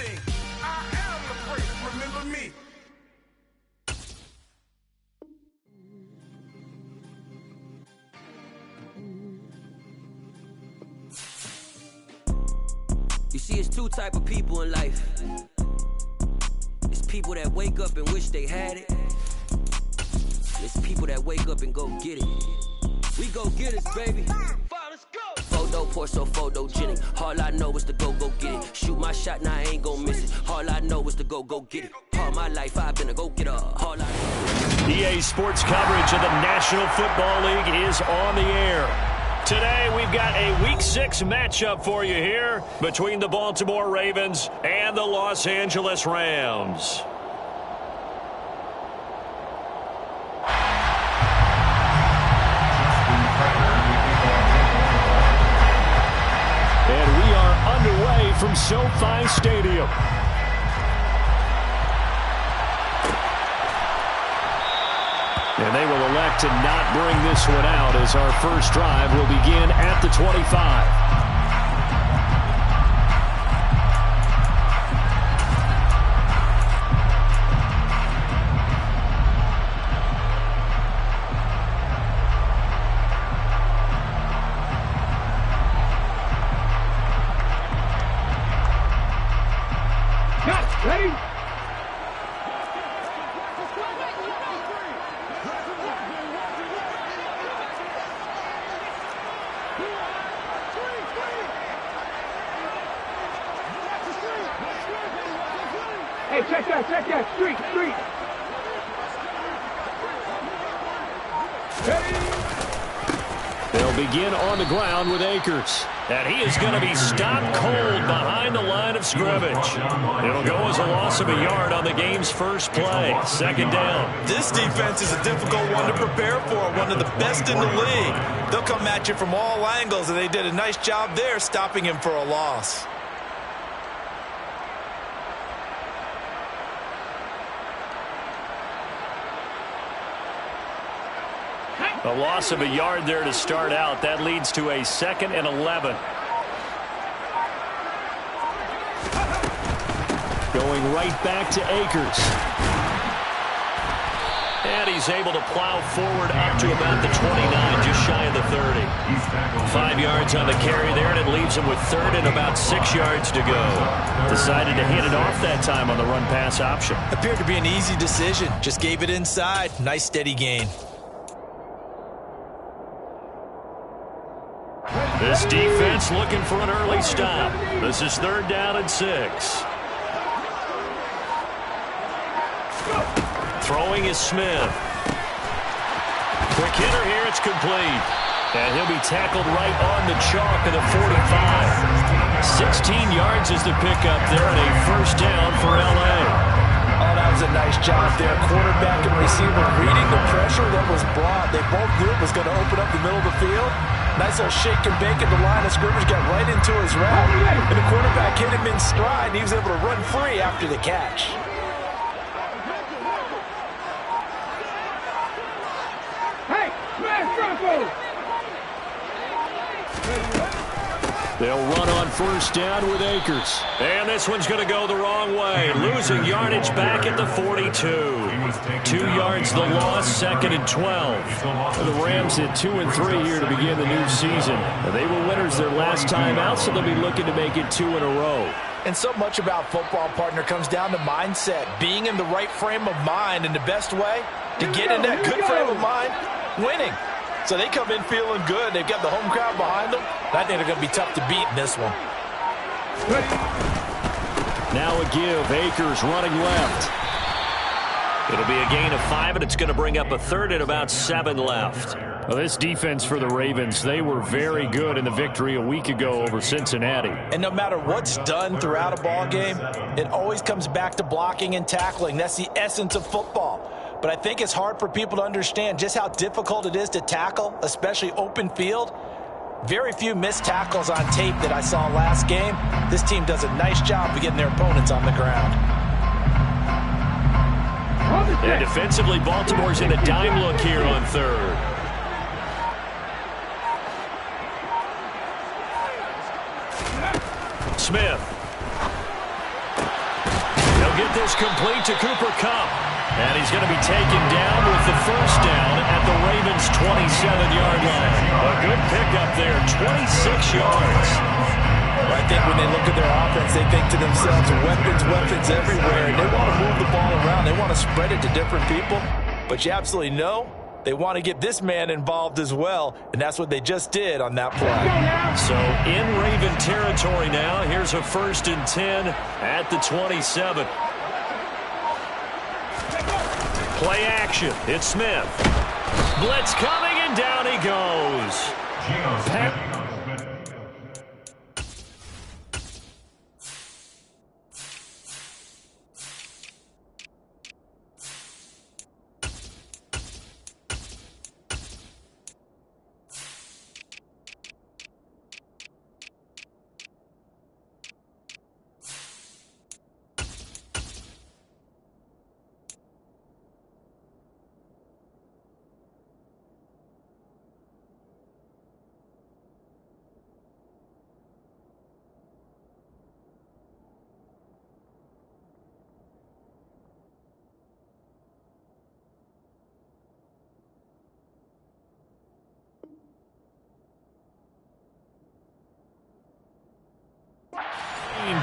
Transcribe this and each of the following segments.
everything. I am the prince, remember me. You see, it's two type of people in life. It's people that wake up and wish they had it. It's people that wake up and go get it. We go get it, baby. Let's go. Photo, Porso, photogenic. All I know is to go get it. Shoot my shot, now I ain't gon' miss it. All I know is to go get it. All my life I've been a go-getter. All I know. EA Sports coverage of the National Football League is on the air. Today, we've got a Week 6 matchup for you here between the Baltimore Ravens and the Los Angeles Rams. And we are underway from SoFi Stadium. And they will elect to not bring this one out as our first drive will begin at the 25. Ready? Hey, check that, street. They'll begin on the ground with Akers. And he is going to be stopped cold behind the line of scrimmage. It'll go as a loss of a yard on the game's first play. Second down. This defense is a difficult one to prepare for, one of the best in the league. They'll come at you from all angles, and they did a nice job there stopping him for a loss. A loss of a yard there to start out. That leads to a 2nd and 11. Going right back to Akers. And he's able to plow forward up to about the 29, just shy of the 30. 5 yards on the carry there, and it leaves him with 3rd and about 6 yards to go. Decided to hand it off that time on the run-pass option. Appeared to be an easy decision. Just gave it inside. Nice steady gain. This defense looking for an early stop. This is 3rd down and 6. Throwing is Smith. Quick hitter here, it's complete. And he'll be tackled right on the chalk of the 45. 16 yards is the pickup there, and a first down for L.A. Oh, that was a nice job there. Quarterback and receiver reading the pressure that was brought. They both knew it was going to open up the middle of the field. Nice little shake and bake at the line of scrimmage, got right into his route. And the quarterback hit him in stride, and he was able to run free after the catch. Hey, smash Bronco! They'll run on first down with Akers. And this one's going to go the wrong way. Losing yardage back at the 42. 2 yards the loss, 2nd and 12. The Rams hit 2 and 3 here to begin the new season. They were winners their last time out, so they'll be looking to make it 2 in a row. And so much about football, partner, comes down to mindset. Being in the right frame of mind, and the best way to get in that good frame of mind, winning. So they come in feeling good. They've got the home crowd behind them. I think they're going to be tough to beat in this one. Now a give. Akers running left. It'll be a gain of 5, and it's going to bring up a 3rd and about 7 left. Well, this defense for the Ravens, they were very good in the victory a week ago over Cincinnati. And no matter what's done throughout a ball game, it always comes back to blocking and tackling. That's the essence of football. But I think it's hard for people to understand just how difficult it is to tackle, especially open field. Very few missed tackles on tape that I saw last game. This team does a nice job of getting their opponents on the ground. And defensively, Baltimore's in a dime look here on 3rd. Smith. get this complete to Cooper Kupp. And he's going to be taken down with the first down at the Ravens' 27-yard line. A good pickup there, 26 yards. I think when they look at their offense, they think to themselves, weapons everywhere. And they want to move the ball around. They want to spread it to different people. But you absolutely know they want to get this man involved as well. And that's what they just did on that play. So in Raven territory now, here's a 1st and 10 at the 27. Play action. It's Smith. Blitz coming, and down he goes.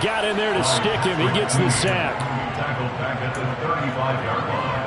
Got in there to stick him. He gets the sack. Tackled back at the 35-yard line.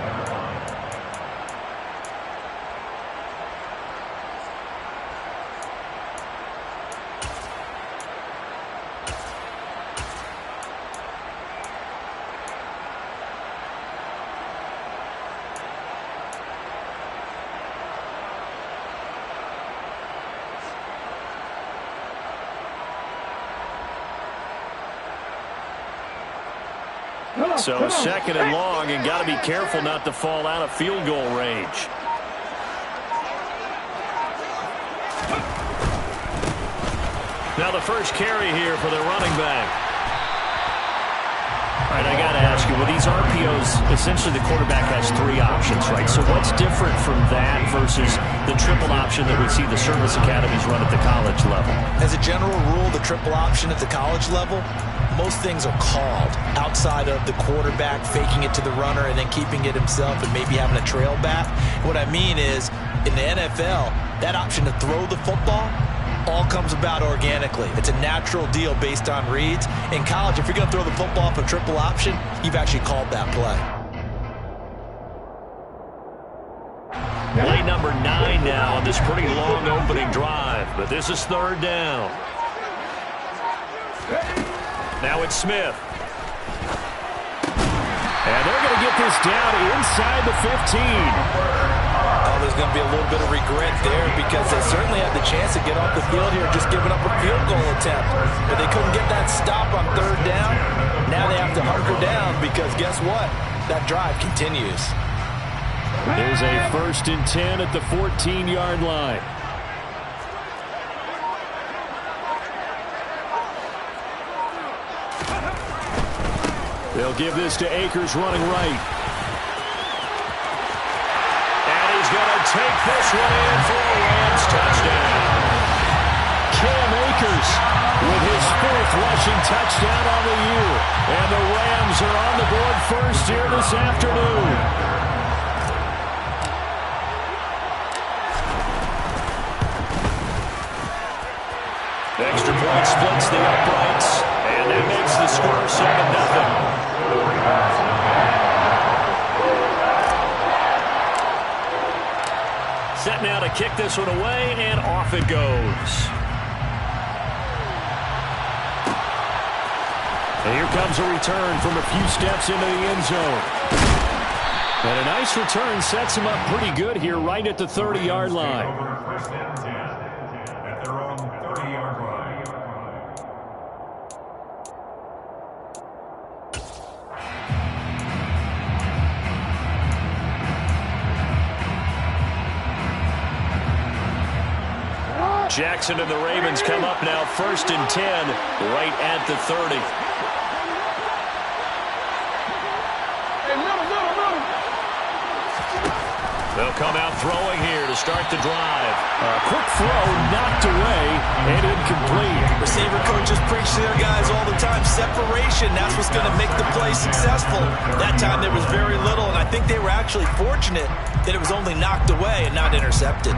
So 2nd and long, and got to be careful not to fall out of field goal range. Now the first carry here for the running back. All right, I got to ask you, with these RPOs, essentially the quarterback has 3 options, right? So what's different from that versus the triple option that we see the service academies run at the college level? As a general rule, the triple option at the college level, most things are called outside of the quarterback faking it to the runner and then keeping it himself and maybe having a trail back. What I mean is, in the NFL, that option to throw the football all comes about organically. It's a natural deal based on reads. In college, if you're going to throw the football for triple option, you've actually called that play. Play number 9 now on this pretty long opening drive, but this is 3rd down. Now it's Smith. And they're going to get this down inside the 15. Oh, there's going to be a little bit of regret there because they certainly had the chance to get off the field here just giving up a field goal attempt. But they couldn't get that stop on 3rd down. Now they have to hunker down because guess what? That drive continues. There's a 1st and 10 at the 14-yard line. They'll give this to Akers running right. And he's going to take this one in for a Rams touchdown. Cam Akers with his 4th rushing touchdown on the year. And the Rams are on the board first here this afternoon. Extra point splits the uprights. And that makes the score 7-0. Set now to kick this one away, and off it goes. And here comes a return from a few steps into the end zone. And a nice return sets him up pretty good here right at the 30-yard line. First and 10 at their own 30-yard line. Jackson and the Ravens come up now 1st and 10 right at the 30. They'll come out throwing here to start the drive. Quick throw, knocked away, and incomplete. Receiver coaches preach to their guys all the time. Separation, that's what's going to make the play successful. That time there was very little, and I think they were actually fortunate that it was only knocked away and not intercepted.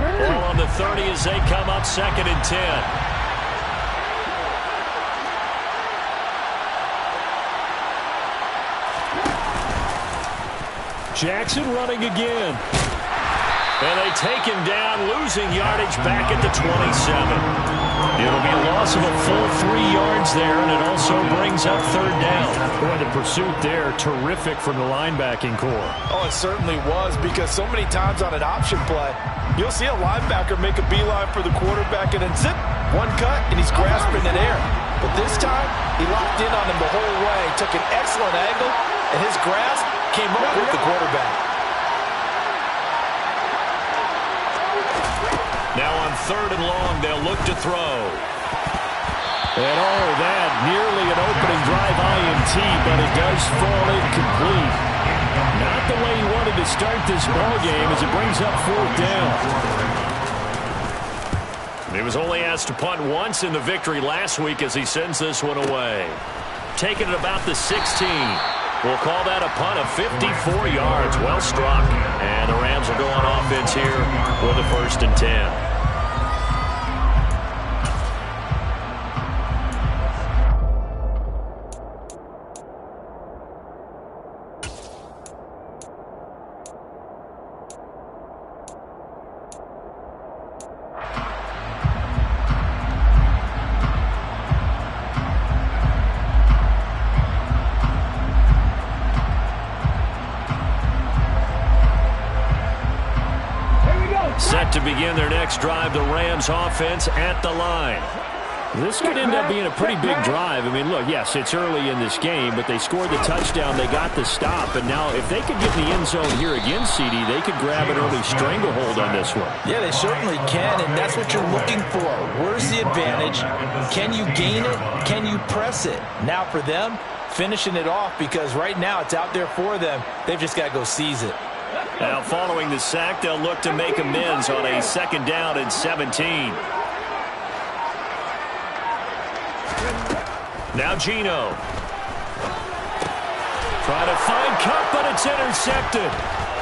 Ball on the 30 as they come up 2nd and 10. Jackson running again. And they take him down, losing yardage back at the 27. It'll be a loss of a full 3 yards there, and it also brings up 3rd down. Boy, the pursuit there, terrific from the linebacking core. Oh, it certainly was, because so many times on an option play, you'll see a linebacker make a beeline for the quarterback and then zip, one cut, and he's grasping in air. But this time, he locked in on him the whole way, took an excellent angle, and his grasp came up with the quarterback. Now on 3rd and long, they'll look to throw. And all that, nearly an opening drive INT, but it does fall incomplete. Not the way he wanted to start this ball game as it brings up 4th down. He was only asked to punt once in the victory last week as he sends this one away. Taking it about the 16. We'll call that a punt of 54 yards. Well struck. And the Rams will go on offense here with a 1st and 10. Set to begin their next drive, the Rams offense at the line. This could end up being a pretty big drive. I mean, look, yes, it's early in this game, but they scored the touchdown, they got the stop, and now if they could get in the end zone here again, CD, they could grab an early stranglehold on this one. Yeah, they certainly can, and that's what you're looking for. Where's the advantage? Can you gain it? Can you press it? Now for them, finishing it off, because right now it's out there for them. They've just got to go seize it. Now following the sack, they'll look to make amends on a 2nd down and 17. Now Gino. Try to find Cup, but it's intercepted.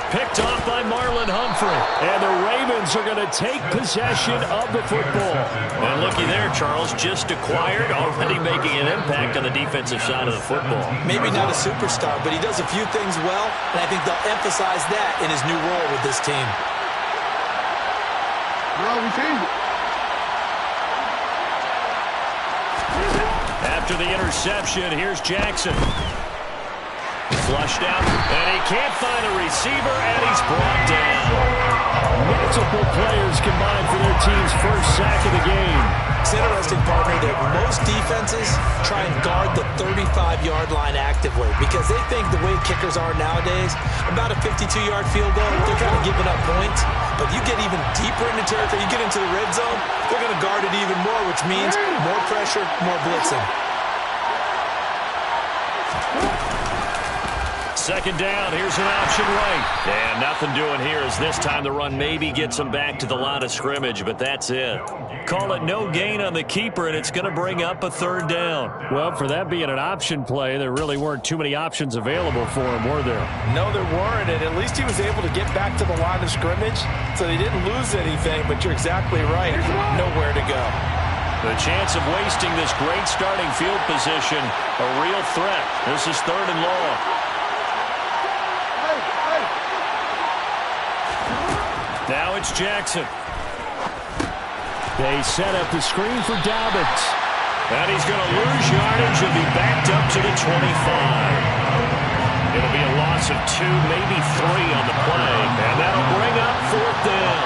Picked off by Marlon Humphrey. And the Ravens are going to take possession of the football. And looky there, Charles, just acquired, already making an impact on the defensive side of the football. Maybe not a superstar, but he does a few things well, and I think they'll emphasize that in his new role with this team. We changed it. After the interception, here's Jackson. Flushed out, and he can't find a receiver, and he's brought down. Multiple players combined for their team's 1st sack of the game. It's interesting, partner, that most defenses try and guard the 35-yard line actively because they think the way kickers are nowadays, about a 52-yard field goal, they're kind of giving up points. But you get even deeper into territory, you get into the red zone, they're going to guard it even more, which means more pressure, more blitzing. 2nd down, here's an option right. And nothing doing here as this time the run maybe gets them back to the line of scrimmage, but that's it. Call it no gain on the keeper, and it's going to bring up a 3rd down. Well, for that being an option play, there really weren't too many options available for him, were there? No, there weren't, and at least he was able to get back to the line of scrimmage, so he didn't lose anything, but you're exactly right. Nowhere to go. The chance of wasting this great starting field position, a real threat. This is 3rd and long. Now it's Jackson. They set up the screen for Dobbins. And he's going to lose yardage and be backed up to the 25. It'll be a loss of 2, maybe 3 on the play. And that'll bring up 4th down.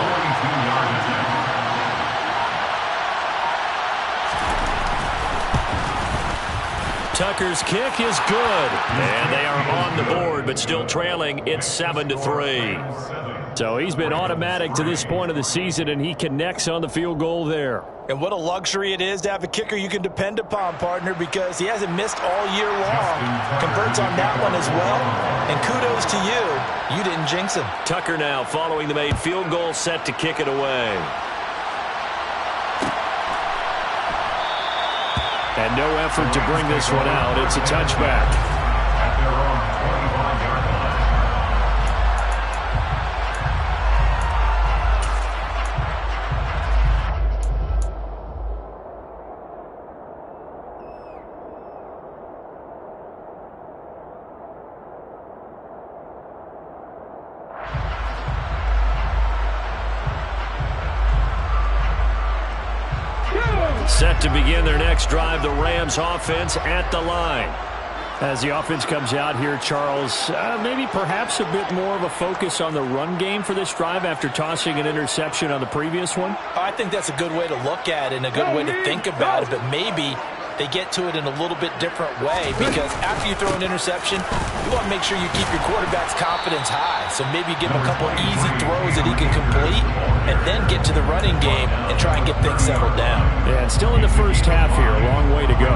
Tucker's kick is good. And they are on the board, but still trailing. It's 7-3. So he's been automatic to this point of the season, and he connects on the field goal there. And what a luxury it is to have a kicker you can depend upon, partner, because he hasn't missed all year long. Converts on that one as well. And kudos to you. You didn't jinx him. Tucker now following the made field goal, set to kick it away. And no effort to bring this one out. It's a touchback. At their own 21-yard line. Set to begin their next drive, the Rams offense at the line. As the offense comes out here, Charles, maybe perhaps a bit more of a focus on the run game for this drive after tossing an interception on the previous one? I think that's a good way to look at it and a good way to think about it, but maybe they get to it in a little bit different way, because after you throw an interception, you want to make sure you keep your quarterback's confidence high. So maybe give him a couple easy throws that he can complete and then get to the running game and try and get things settled down. Yeah, and still in the first half here, a long way to go.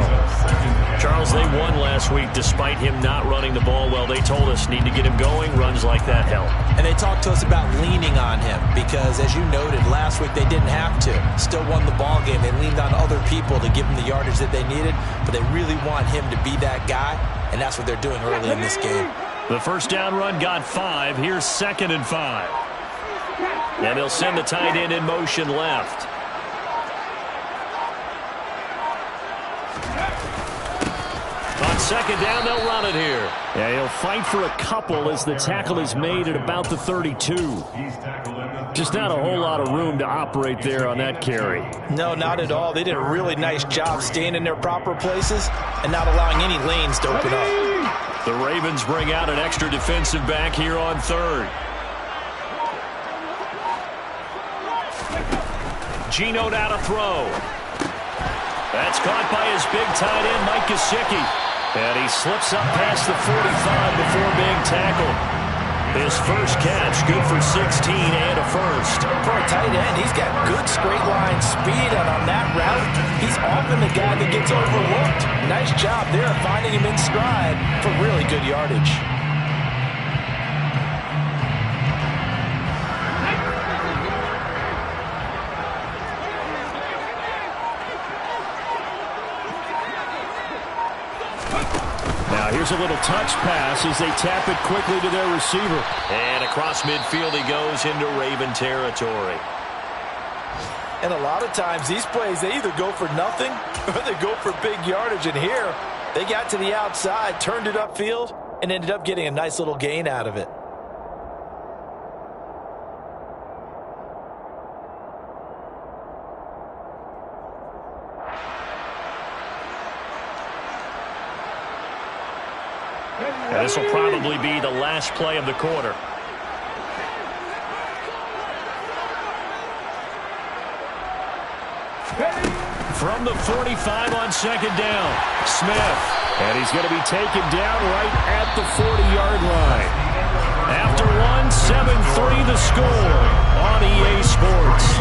Charles, they won last week despite him not running the ball well. They told us need to get him going. Runs like that help. And they talked to us about leaning on him because, as you noted, last week they didn't have to. Still won the ball game. They leaned on other people to give them the yardage that they needed, but they really want him to be that guy, and that's what they're doing early in this game. The first down run got 5. Here's 2nd and 5. And they'll send the tight end in motion left. On 2nd down, they'll run it here. Yeah, he'll fight for a couple as the tackle is made at about the 32. Just not a whole lot of room to operate there on that carry. No, not at all. They did a really nice job staying in their proper places and not allowing any lanes to open up. The Ravens bring out an extra defensive back here on 3rd. Geno out to throw. That's caught by his big tight end, Mike Gesicki. And he slips up past the 45 before being tackled. His first catch, good for 16 and a first. For a tight end, he's got good straight line speed, and on that route, he's often the guy that gets overlooked. Nice job there finding him in stride for really good yardage. Now here's a little touch pass as they tap it quickly to their receiver. And across midfield he goes into Raven territory. And a lot of times these plays, they either go for nothing or they go for big yardage. And here, they got to the outside, turned it upfield, and ended up getting a nice little gain out of it. And this will probably be the last play of the quarter. From the 45 on 2nd down, Smith. And he's going to be taken down right at the 40-yard line. After 7-3 the score on EA Sports.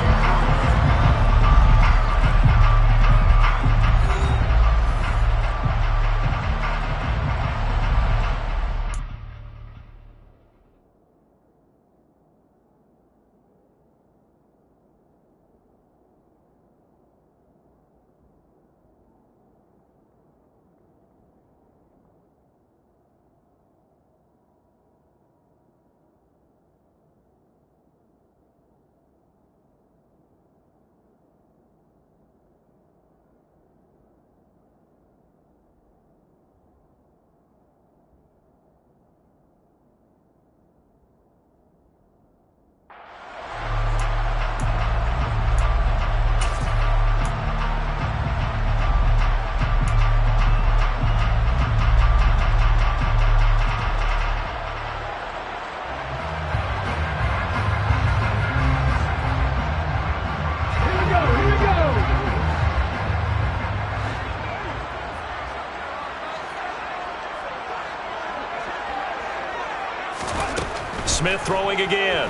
Smith throwing again.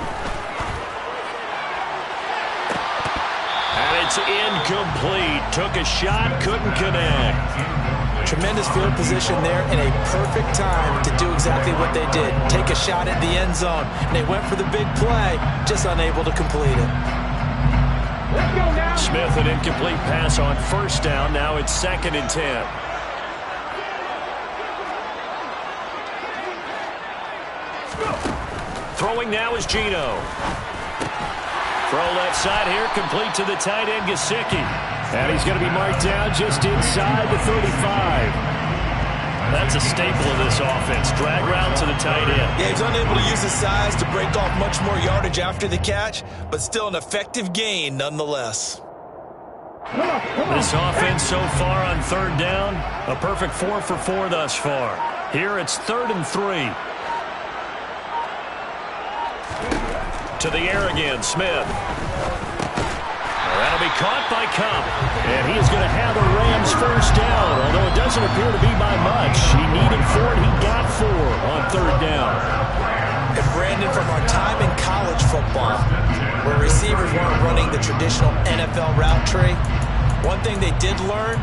And it's incomplete. Took a shot, couldn't connect. Tremendous field position there and a perfect time to do exactly what they did. Take a shot at the end zone. And they went for the big play, just unable to complete it. Let's go now. Smith, an incomplete pass on first down. Now it's 2nd and 10. Throwing now is Gino. Throw left side here, complete to the tight end, Gesicki. And he's going to be marked down just inside the 35. That's a staple of this offense. Drag route to the tight end. Yeah, he's unable to use his size to break off much more yardage after the catch, but still an effective gain nonetheless. This offense so far on 3rd down, a perfect 4 for 4 thus far. Here it's 3rd and 3. To the air again, Smith. That'll be caught by Cup. And he is going to have the Rams first down, although it doesn't appear to be by much. He needed 4 and he got 4 on 3rd down. And Brandon, from our time in college football, where receivers weren't running the traditional NFL route tree, one thing they did learn,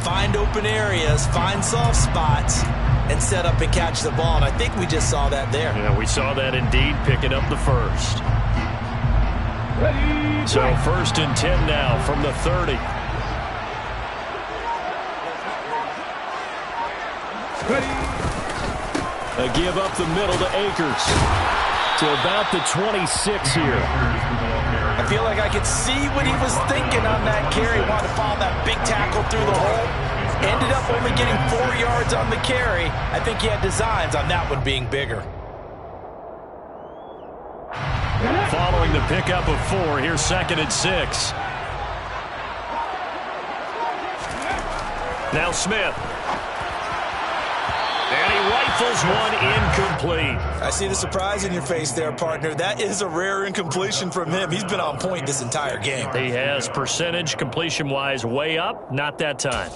find open areas, find soft spots, and set up and catch the ball. And I think we just saw that there. Yeah, we saw that indeed, picking up the first. So 1st and 10 now from the 30. A give up the middle to Akers. To about the 26 here. I feel like I could see what he was thinking on that carry. Wanted to follow that big tackle through the hole. Ended up only getting 4 yards on the carry. I think he had designs on that one being bigger. Following the pickup of 4, here's 2nd and 6. Now Smith. And he rifles one incomplete. I see the surprise in your face there, partner. That is a rare incompletion from him. He's been on point this entire game. He has percentage completion-wise way up, not that time.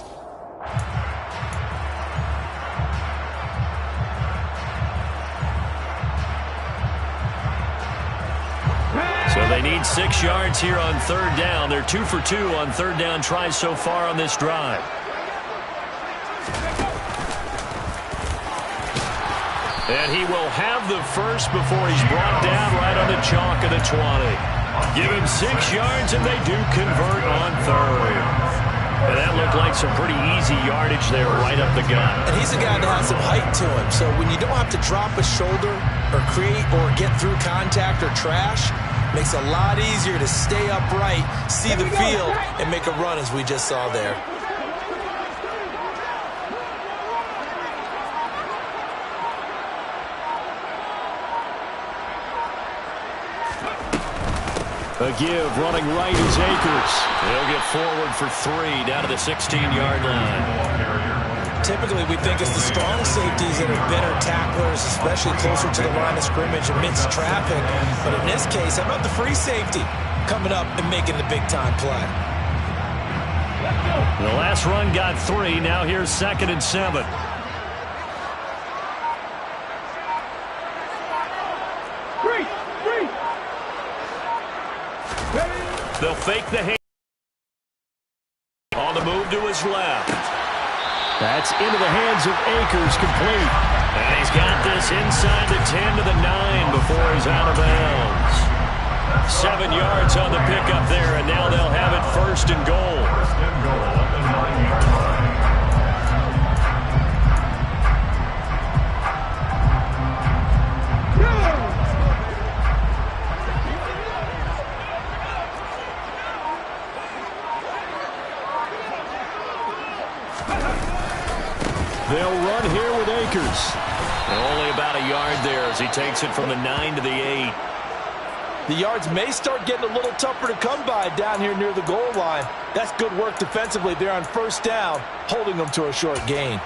So they need 6 yards here on 3rd down. They're 2 for 2 on 3rd down tries so far on this drive. And he will have the first before he's brought down right on the chalk of the 20. Give him 6 yards and they do convert on 3rd. And that looked like some pretty easy yardage there right up the gut. And he's a guy that has some height to him. So when you don't have to drop a shoulder or create or get through contact or trash, makes it a lot easier to stay upright, see the field, and make a run as we just saw there. A give, running right is Akers. He'll get forward for 3 down to the 16-yard line. Typically, we think it's the strong safeties that are better tacklers, especially closer to the line of scrimmage amidst traffic. But in this case, how about the free safety coming up and making the big-time play? The last run got 3. Now here's 2nd and 7. They'll fake the hand. On the move to his left. That's into the hands of Akers, complete. And he's got this inside the 10 to the 9 before he's out of bounds. 7 yards on the pickup there, and now they'll have it 1st and goal. They'll run here with Akers. And only about a yard there as he takes it from the 9 to the 8. The yards may start getting a little tougher to come by down here near the goal line. That's good work defensively there on 1st down, holding them to a short gain.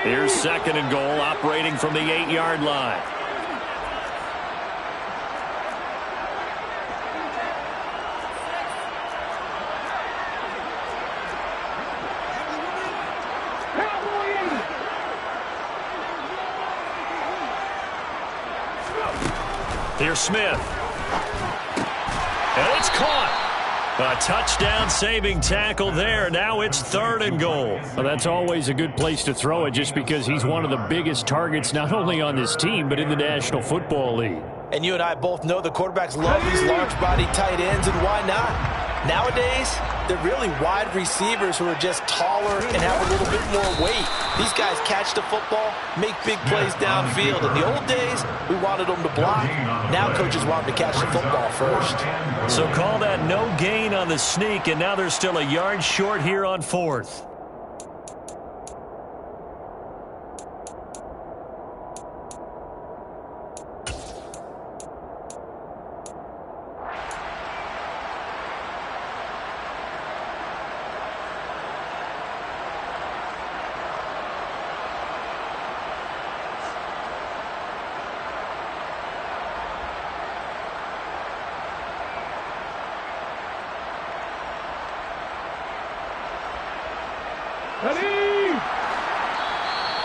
Here's 2nd and goal, operating from the 8-yard line. Here's Smith. And it's caught. A touchdown-saving tackle there. Now it's 3rd and goal. Well, that's always a good place to throw it just because he's one of the biggest targets not only on this team but in the National Football League. And you and I both know the quarterbacks love these large-body tight ends, and why not? Nowadays, they're really wide receivers who are just taller and have a little bit more weight. These guys catch the football, make big plays downfield. In the old days, we wanted them to block. Now coaches want them to catch the football first. So call that no gain on the sneak, and now they're still a yard short here on 4th.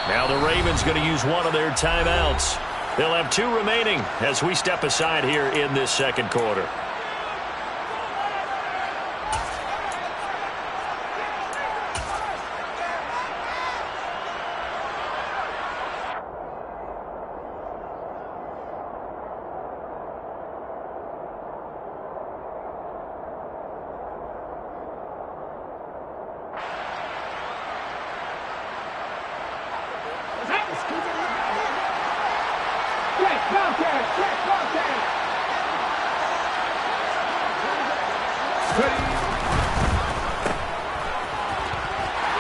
Now the Ravens going to use one of their timeouts. They'll have 2 remaining as we step aside here in this 2nd quarter.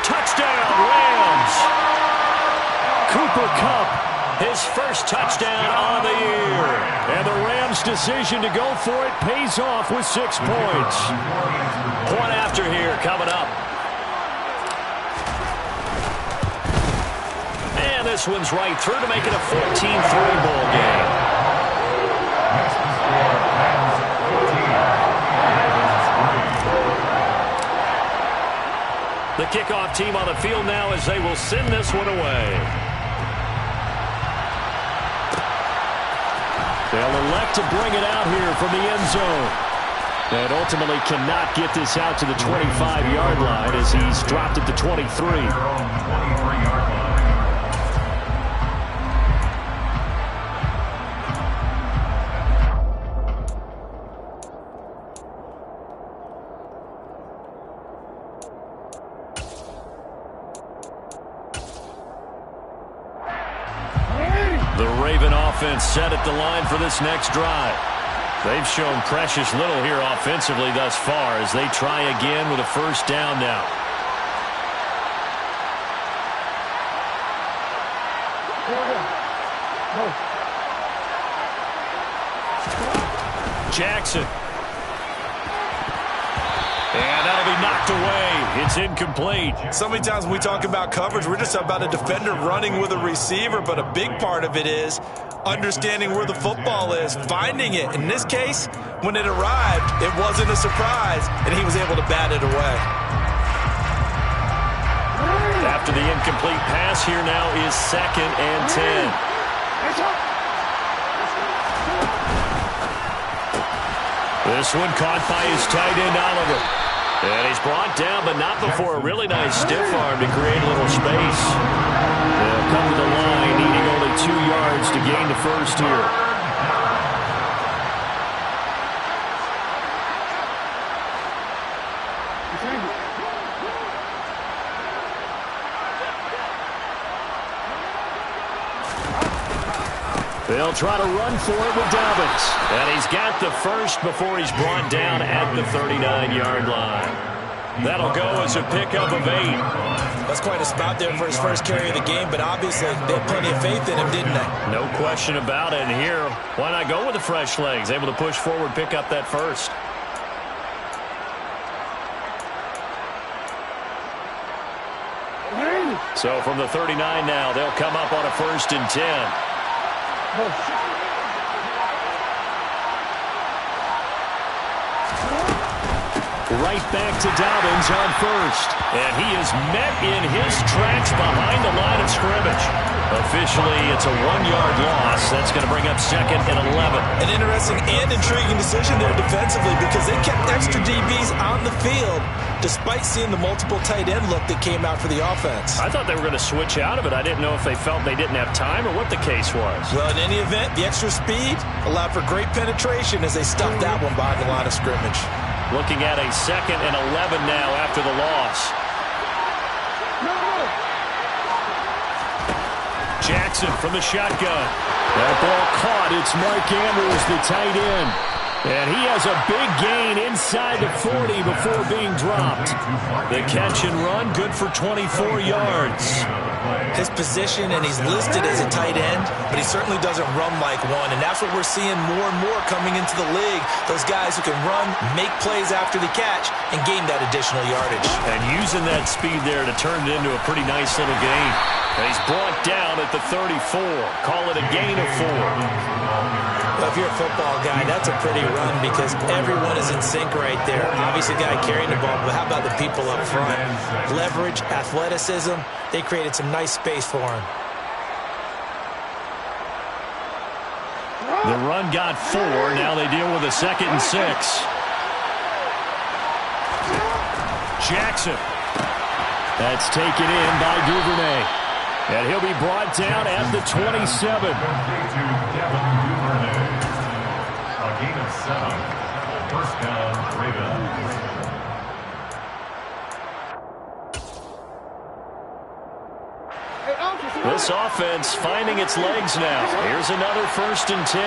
Touchdown, Rams! Cooper Kupp, his first touchdown on the year. And the Rams' decision to go for it pays off with 6 points. Point after here coming up. And this one's right through to make it a 14-3 ball game. The kickoff team on the field now as they will send this one away. They'll elect to bring it out here from the end zone. And ultimately cannot get this out to the 25-yard line as he's dropped at the 23. The Raven offense set at the line for this next drive. They've shown precious little here offensively thus far as they try again with a first down now. Jackson. And that'll be knocked away. It's incomplete. So many times when we talk about coverage, we're just about a defender running with a receiver, but a big part of it is understanding where the football is, finding it. In this case, when it arrived, it wasn't a surprise, and he was able to bat it away. After the incomplete pass, here now is 2nd and 10. This one caught by his tight end, Oliver. And he's brought down, but not before a really nice stiff arm to create a little space. They'll come to the line, needing only 2 yards to gain the first here. They'll try to run for it with Dobbins. And he's got the first before he's brought down at the 39-yard line. That'll go as a pickup of 8. That's quite a spot there for his first carry of the game, but obviously they had plenty of faith in him, didn't they? No question about it. And here, why not go with the fresh legs? Able to push forward, pick up that first. So from the 39 now, they'll come up on a 1st and 10. Right back to Dobbins on 1st. And he is met in his tracks behind the line of scrimmage. Officially, it's a 1-yard loss. That's going to bring up 2nd and 11. An interesting and intriguing decision there defensively because they kept extra DBs on the field despite seeing the multiple tight end look that came out for the offense. I thought they were going to switch out of it. I didn't know if they felt they didn't have time or what the case was. Well, in any event, the extra speed allowed for great penetration as they stuffed that one behind the line of scrimmage. Looking at a 2nd and 11 now after the loss. Jackson from the shotgun. That ball caught. It's Mark Andrews, the tight end. And he has a big gain inside the 40 before being dropped. The catch and run, good for 24 yards. His position, and he's listed as a tight end, but he certainly doesn't run like one, and that's what we're seeing more and more coming into the league. Those guys who can run, make plays after the catch, and gain that additional yardage. And using that speed there to turn it into a pretty nice little gain. He's brought down at the 34. Call it a gain of 4. Well, if you're a football guy, that's a pretty run because everyone is in sync right there. Obviously, the guy carrying the ball, but how about the people up front? Leverage, athleticism, they created some nice space for him. The run got 4. Now they deal with a 2nd and 6. Jackson. That's taken in by Duvernay. And he'll be brought down at the 27. A gain of 7. First down, Ravens. This offense finding its legs now. Here's another 1st and 10.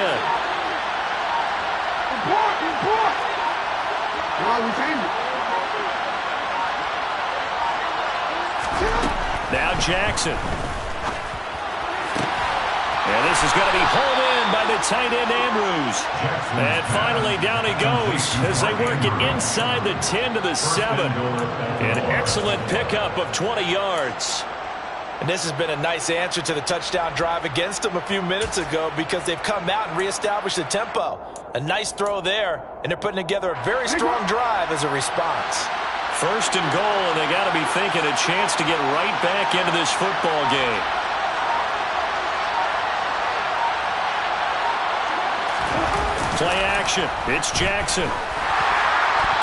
Now Jackson. And this is going to be hauled in by the tight end Andrews. And finally down he goes as they work it inside the 10 to the 7. An excellent pickup of 20 yards. And this has been a nice answer to the touchdown drive against them a few minutes ago because they've come out and reestablished the tempo. A nice throw there, and they're putting together a very strong drive as a response. 1st and goal, and they got to be thinking a chance to get right back into this football game. Play action. It's Jackson.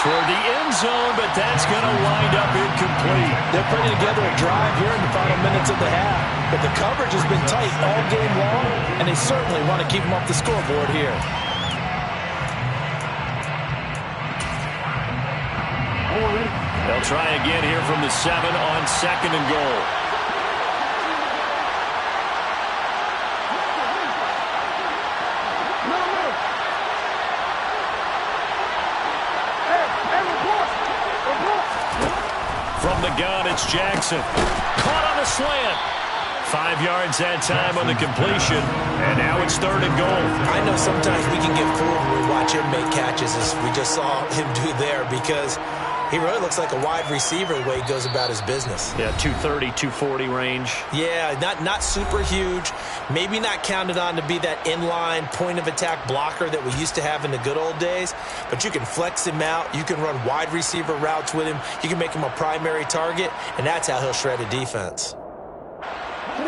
Toward the end zone, but that's going to wind up incomplete. They're putting together a drive here in the final minutes of the half, but the coverage has been tight all game long, and they certainly want to keep them off the scoreboard here. They'll try again here from the 7 on 2nd and goal. From the gun, it's Jackson. Caught on the slant. 5 yards that time on the completion, and now it's 3rd and goal. I know sometimes we can get fooled when we watch him make catches, as we just saw him do there, because he really looks like a wide receiver the way he goes about his business. Yeah, 230, 240 range. Yeah, not super huge. Maybe not counted on to be that inline point-of-attack blocker that we used to have in the good old days. But you can flex him out. You can run wide receiver routes with him. You can make him a primary target, and that's how he'll shred a defense.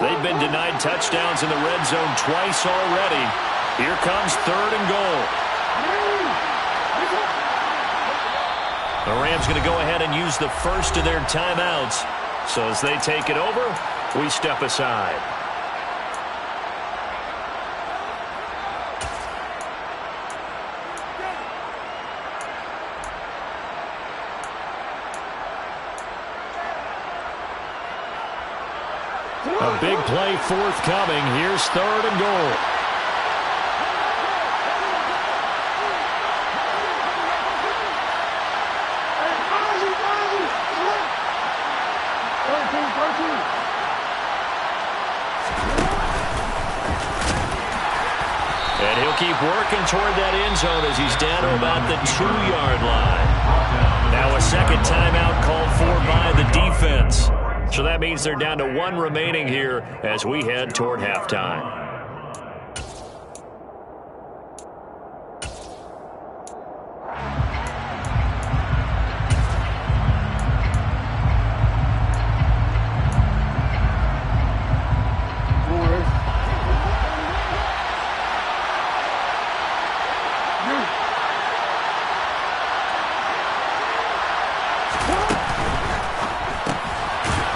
They've been denied touchdowns in the red zone twice already. Here comes 3rd and goal. The Rams going to go ahead and use the first of their timeouts. So as they take it over, we step aside. A big play forthcoming. Here's 3rd and goal. And he'll keep working toward that end zone as he's down to about the 2-yard line. Now a second timeout called for by the defense. So that means they're down to 1 remaining here as we head toward halftime.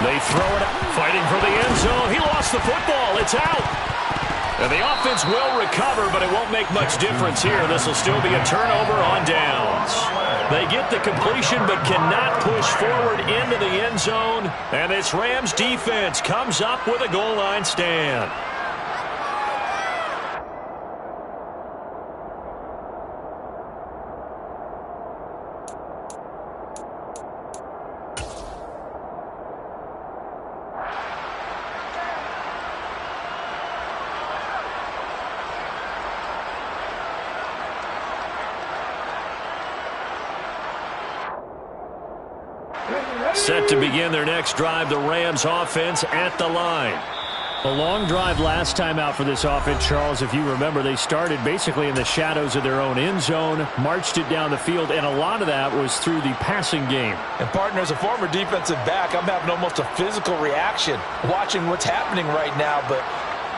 They throw it, fighting for the end zone. He lost the football. It's out. And the offense will recover, but it won't make much difference here. This will still be a turnover on downs. They get the completion, but cannot push forward into the end zone. And this Rams defense comes up with a goal line stand. Set to begin their next drive, the Rams offense at the line. A long drive last time out for this offense, Charles. If you remember, they started basically in the shadows of their own end zone, marched it down the field, and a lot of that was through the passing game. And, partner, as a former defensive back, I'm having almost a physical reaction watching what's happening right now. But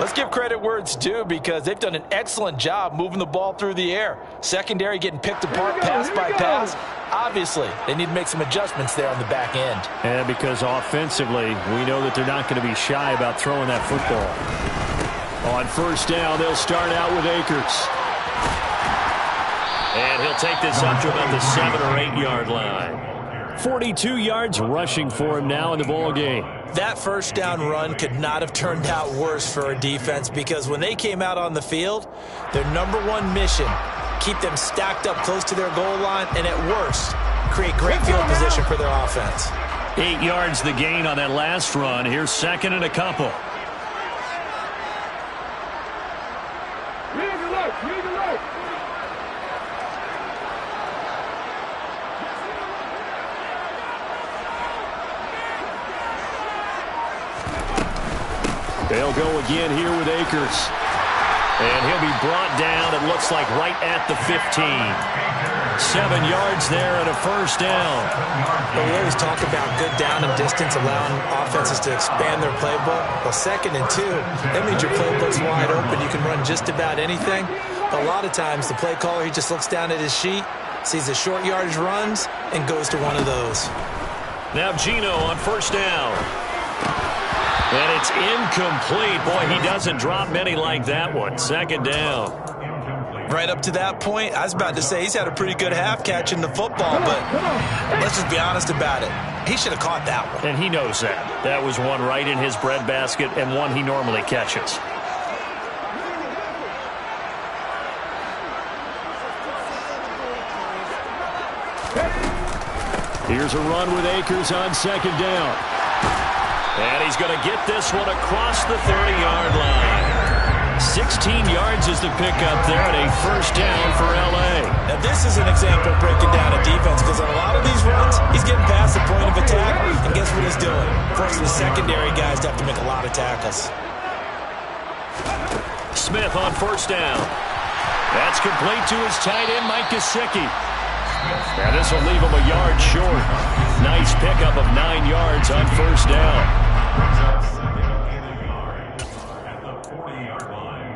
let's give credit where it's due because they've done an excellent job moving the ball through the air. Secondary getting picked apart pass by pass. Obviously, they need to make some adjustments there on the back end. And because offensively, we know that they're not going to be shy about throwing that football. On first down, they'll start out with Akers. And he'll take this up to about the 7 or 8 yard line. 42 yards rushing for him now in the ball game. That first down run could not have turned out worse for a defense because when they came out on the field, their number one mission, keep them stacked up close to their goal line, and at worst, create great field position for their offense. 8 yards the gain on that last run. Here's second and a couple. They'll go again here with Akers. And he'll be brought down, it looks like, right at the 15. 7 yards there and a first down. Well, we always talk about good down and distance, allowing offenses to expand their playbook. Well, 2nd and 2, that means your playbook's wide open. You can run just about anything. But a lot of times, the play caller, he just looks down at his sheet, sees the short yardage runs, and goes to one of those. Now Gino on first down. And it's incomplete. Boy, he doesn't drop many like that one. 2nd down. Right up to that point, I was about to say he's had a pretty good half catching the football, but let's just be honest about it. He should have caught that one. And he knows that. That was one right in his breadbasket and one he normally catches. Here's a run with Akers on 2nd down. And he's going to get this one across the 30-yard line. 16 yards is the pickup there and a first down for L.A. Now, this is an example of breaking down a defense because on a lot of these runs, he's getting past the point of attack, and guess what he's doing? Forcing the secondary guys to have to make a lot of tackles. Smith on first down. That's complete to his tight end, Mike Gesicki. Now this will leave him a yard short. Nice pickup of 9 yards on first down. At the 40-yard line.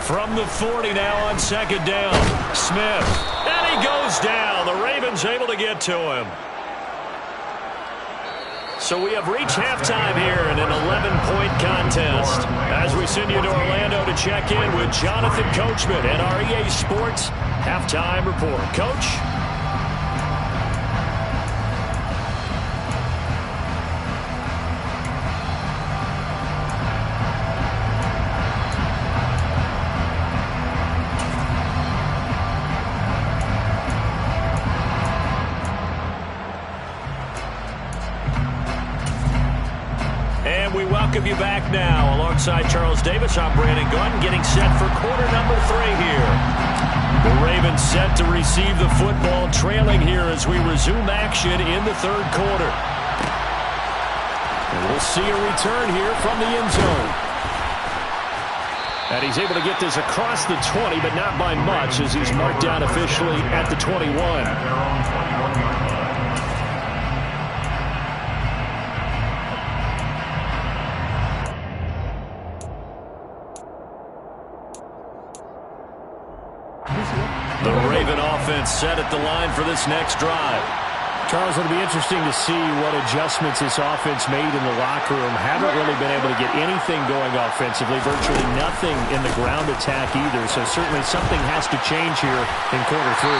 From the 40 now on 2nd down. Smith. And he goes down. The Ravens able to get to him. So we have reached halftime here in an 11-point contest. As we send you to Orlando to check in with Jonathan Coachman and our EA Sports halftime report. Coach? We welcome you back now. Alongside Charles Davis, I'm Brandon Gunn, getting set for quarter number 3 here. The Ravens set to receive the football, trailing here as we resume action in the 3rd quarter. And we'll see a return here from the end zone. And he's able to get this across the 20, but not by much, as he's marked down officially at the 21. The Raven offense set at the line for this next drive. Charles, it'll be interesting to see what adjustments this offense made in the locker room. Haven't really been able to get anything going offensively, virtually nothing in the ground attack either. So certainly something has to change here in quarter 3.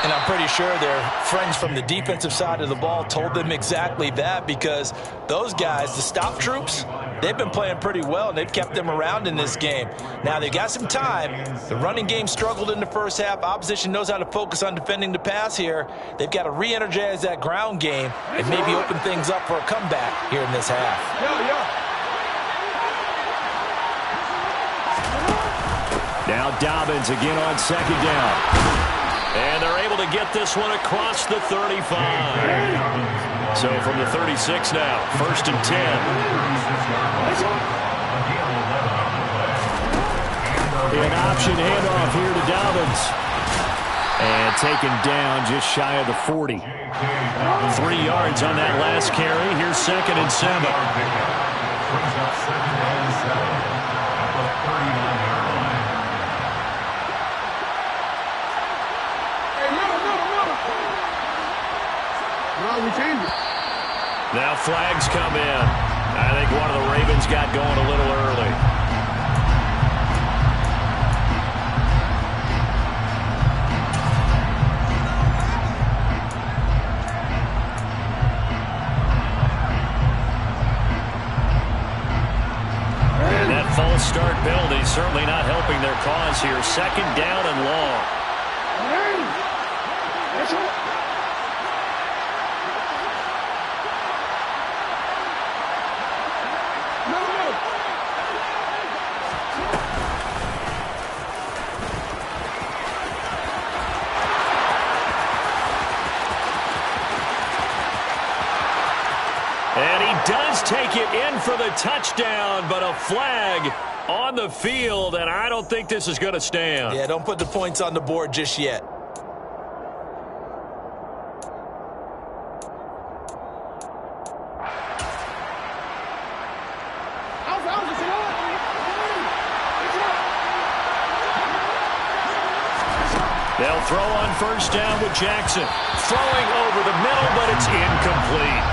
And I'm pretty sure their friends from the defensive side of the ball told them exactly that, because those guys, the stop troops, they've been playing pretty well, and they've kept them around in this game. Now, they've got some time. The running game struggled in the first half. Opposition knows how to focus on defending the pass here. They've got to re-energize that ground game and maybe open things up for a comeback here in this half. Now Dobbins again on second down. And they're able to get this one across the 35. So from the 36 now, 1st and 10. An option handoff here to Dobbins. And taken down just shy of the 40. 3 yards on that last carry. Here's 2nd and 7. Brings up 2nd and 7 at the 39-yard line. Now flags come in. I think one of the Ravens got going a little early. And that false start penalty certainly not helping their cause here. 2nd down and long. Take it in for the touchdown, but a flag on the field, and I don't think this is going to stand. Yeah, don't put the points on the board just yet. They'll throw on 1st down with Jackson. Throwing over the middle, but it's incomplete.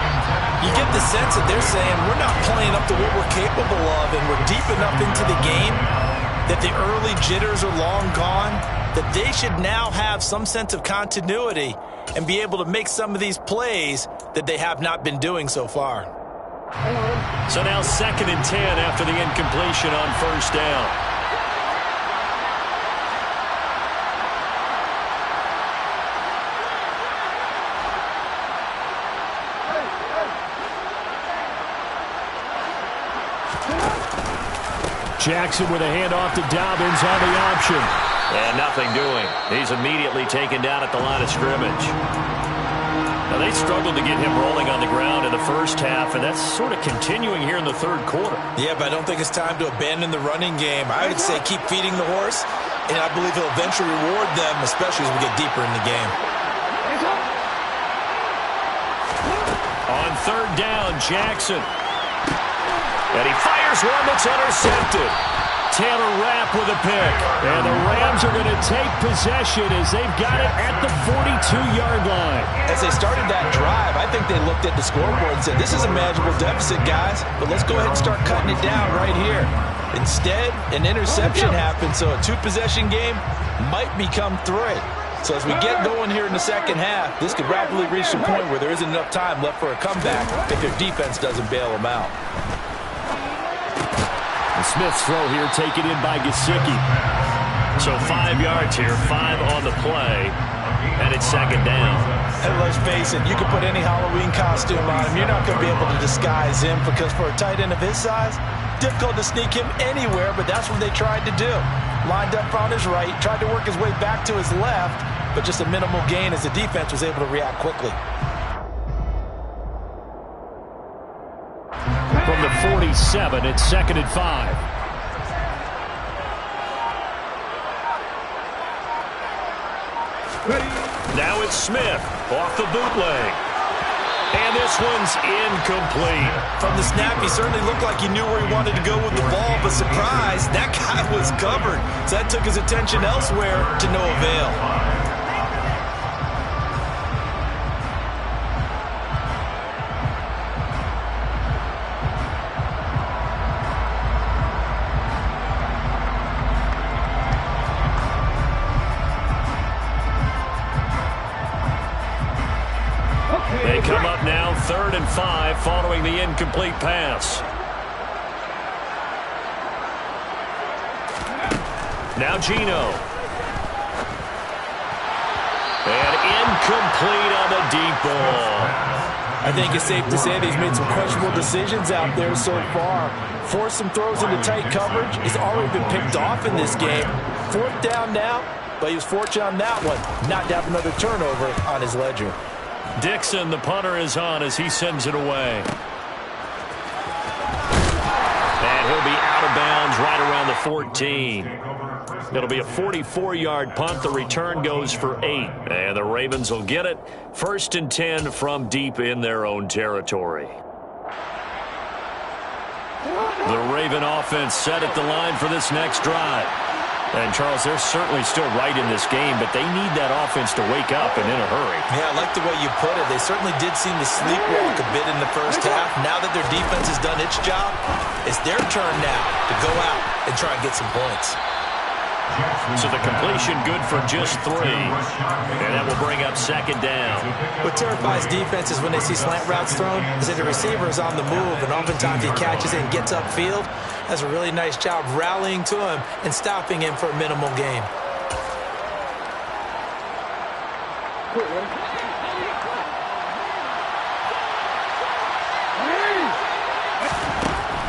You get the sense that they're saying we're not playing up to what we're capable of, and we're deep enough into the game that the early jitters are long gone, that they should now have some sense of continuity and be able to make some of these plays that they have not been doing so far. So now 2nd and 10 after the incompletion on 1st down. Jackson with a handoff to Dobbins on the option. And nothing doing. He's immediately taken down at the line of scrimmage. Now, they struggled to get him rolling on the ground in the first half, and that's sort of continuing here in the 3rd quarter. Yeah, but I don't think it's time to abandon the running game. I would say keep feeding the horse, and I believe he'll eventually reward them, especially as we get deeper in the game. On 3rd down, Jackson. And he fires one that's intercepted. Taylor Rapp with a pick. And the Rams are going to take possession as they've got it at the 42-yard line. As they started that drive, I think they looked at the scoreboard and said, this is a manageable deficit, guys, but let's go ahead and start cutting it down right here. Instead, an interception happened, so a 2-possession game might become 3. So as we get going here in the second half, this could rapidly reach the point where there isn't enough time left for a comeback if their defense doesn't bail them out. Smith's throw here taken in by Gesicki. So 5 yards here, 5 on the play, and it's second down. And let's face it, you can put any Halloween costume on him. You're not going to be able to disguise him, because for a tight end of his size, difficult to sneak him anywhere, but that's what they tried to do. Lined up on his right, tried to work his way back to his left, but just a minimal gain as the defense was able to react quickly. From the 47, it's 2nd and 5. Now it's Smith off the bootleg. And this one's incomplete. From the snap, he certainly looked like he knew where he wanted to go with the ball, but surprise, that guy was covered. So that took his attention elsewhere to no avail. They come up now 3rd and 5 following the incomplete pass. Now Gino. And incomplete on the deep ball. I think it's safe to say that he's made some questionable decisions out there so far. Forced some throws into tight coverage. He's already been picked off in this game. 4th down now, but he was fortunate on that one. Not to have another turnover on his ledger. Dixon, the punter, is on as he sends it away. And he'll be out of bounds right around the 14. It'll be a 44-yard punt. The return goes for 8. And the Ravens will get it. 1st and 10 from deep in their own territory. The Raven offense set at the line for this next drive. And, Charles, they're certainly still right in this game, but they need that offense to wake up and in a hurry. Yeah, I like the way you put it. They certainly did seem to sleepwalk a bit in the first half. Now that their defense has done its job, it's their turn now to go out and try and get some points. So the completion good for just 3. And that will bring up 2nd down. What terrifies defenses when they see slant routes thrown is that the receiver is on the move, and oftentimes he catches it and gets upfield. Does a really nice job rallying to him and stopping him for a minimal gain.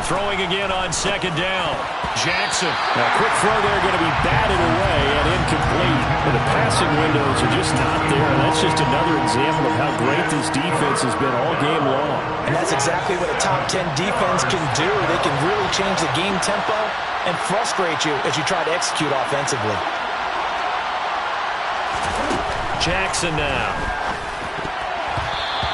Throwing again on 2nd down. Jackson. Now, quick throw there, going to be batted away and incomplete. But the passing windows are just not there. And that's just another example of how great this defense has been all game long. And that's exactly what a top 10 defense can do. They can really change the game tempo and frustrate you as you try to execute offensively. Jackson now.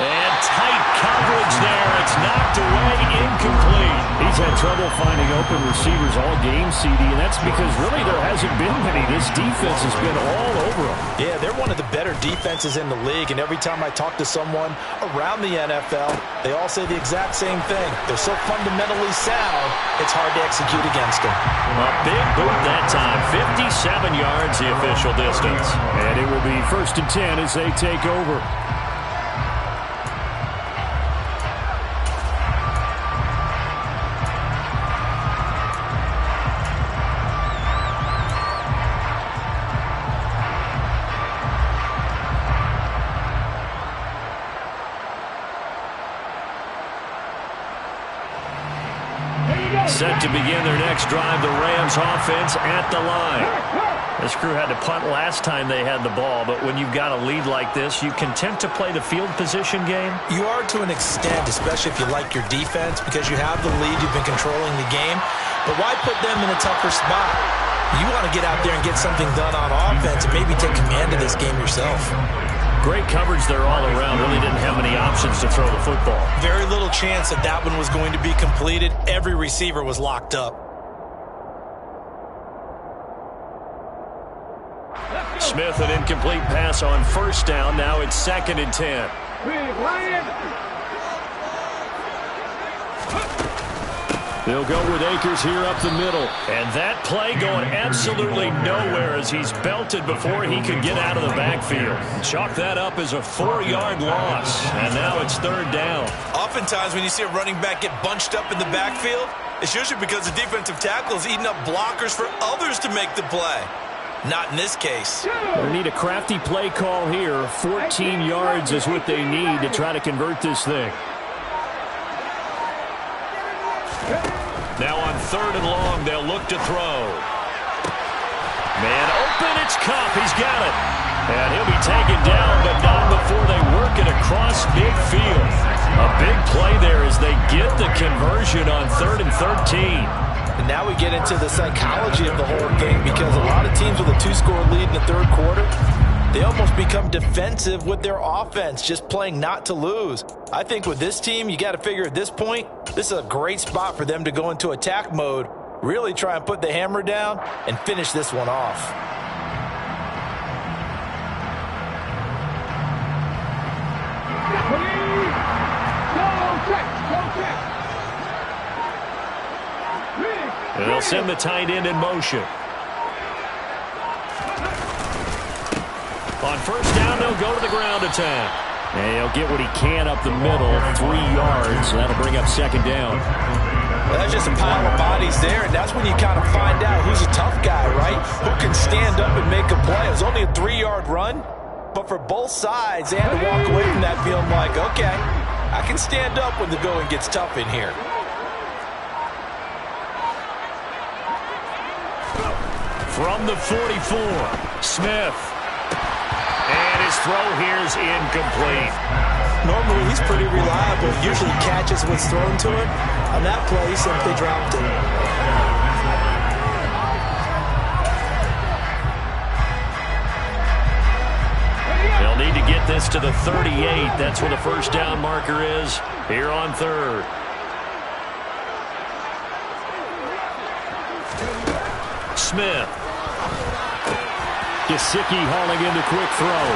And tight coverage there. It's knocked away, incomplete. He's had trouble finding open receivers all game, CD, and that's because really there hasn't been many. This defense has been all over them. Yeah, they're one of the better defenses in the league, and every time I talk to someone around the NFL, they all say the exact same thing. They're so fundamentally sound, it's hard to execute against them. A big boot that time. 57 yards the official distance. And it will be 1st and 10 as they take over. Set to begin their next drive, the Rams offense at the line. This crew had to punt last time they had the ball, but when you've got a lead like this, you content to play the field position game? You are to an extent, especially if you like your defense, because you have the lead, you've been controlling the game. But why put them in a tougher spot? You want to get out there and get something done on offense and maybe take command of this game yourself. Great coverage there all around. Really didn't have many options to throw the football. Very little chance that that one was going to be completed. Every receiver was locked up. Smith, an incomplete pass on 1st down. Now it's 2nd and 10. They'll go with Akers here up the middle. And that play going absolutely nowhere as he's belted before he could get out of the backfield. Chalk that up as a 4-yard loss. And now it's 3rd down. Oftentimes when you see a running back get bunched up in the backfield, it's usually because the defensive tackle is eating up blockers for others to make the play. Not in this case. They need a crafty play call here. 14 yards is what they need to try to convert this thing. Now on 3rd and long, they'll look to throw. Man open, it's Kupp. He's got it. And he'll be taken down, but not before they work it across midfield. A big play there as they get the conversion on 3rd and 13. And now we get into the psychology of the whole game, because a lot of teams with a 2-score lead in the 3rd quarter, They almost become defensive with their offense, just playing not to lose. I think with this team, you got to figure at this point, this is a great spot for them to go into attack mode, really try and put the hammer down and finish this one off. They'll send the tight end in motion. On first down, they'll go to the ground attack. And he'll get what he can up the middle, 3 yards. That'll bring up second down. Well, that's just a pile of bodies there, and that's when you kind of find out who's a tough guy, right? Who can stand up and make a play. It was only a 3-yard run, but for both sides, they had to walk away from that feeling like, okay, I can stand up when the going gets tough in here. From the 44, Smith. And his throw here's incomplete. Normally, he's pretty reliable. Usually catches what's thrown to him. On that play, he simply dropped it. They'll need to get this to the 38. That's where the first down marker is here on third. Smith. Gesicki hauling in the quick throw.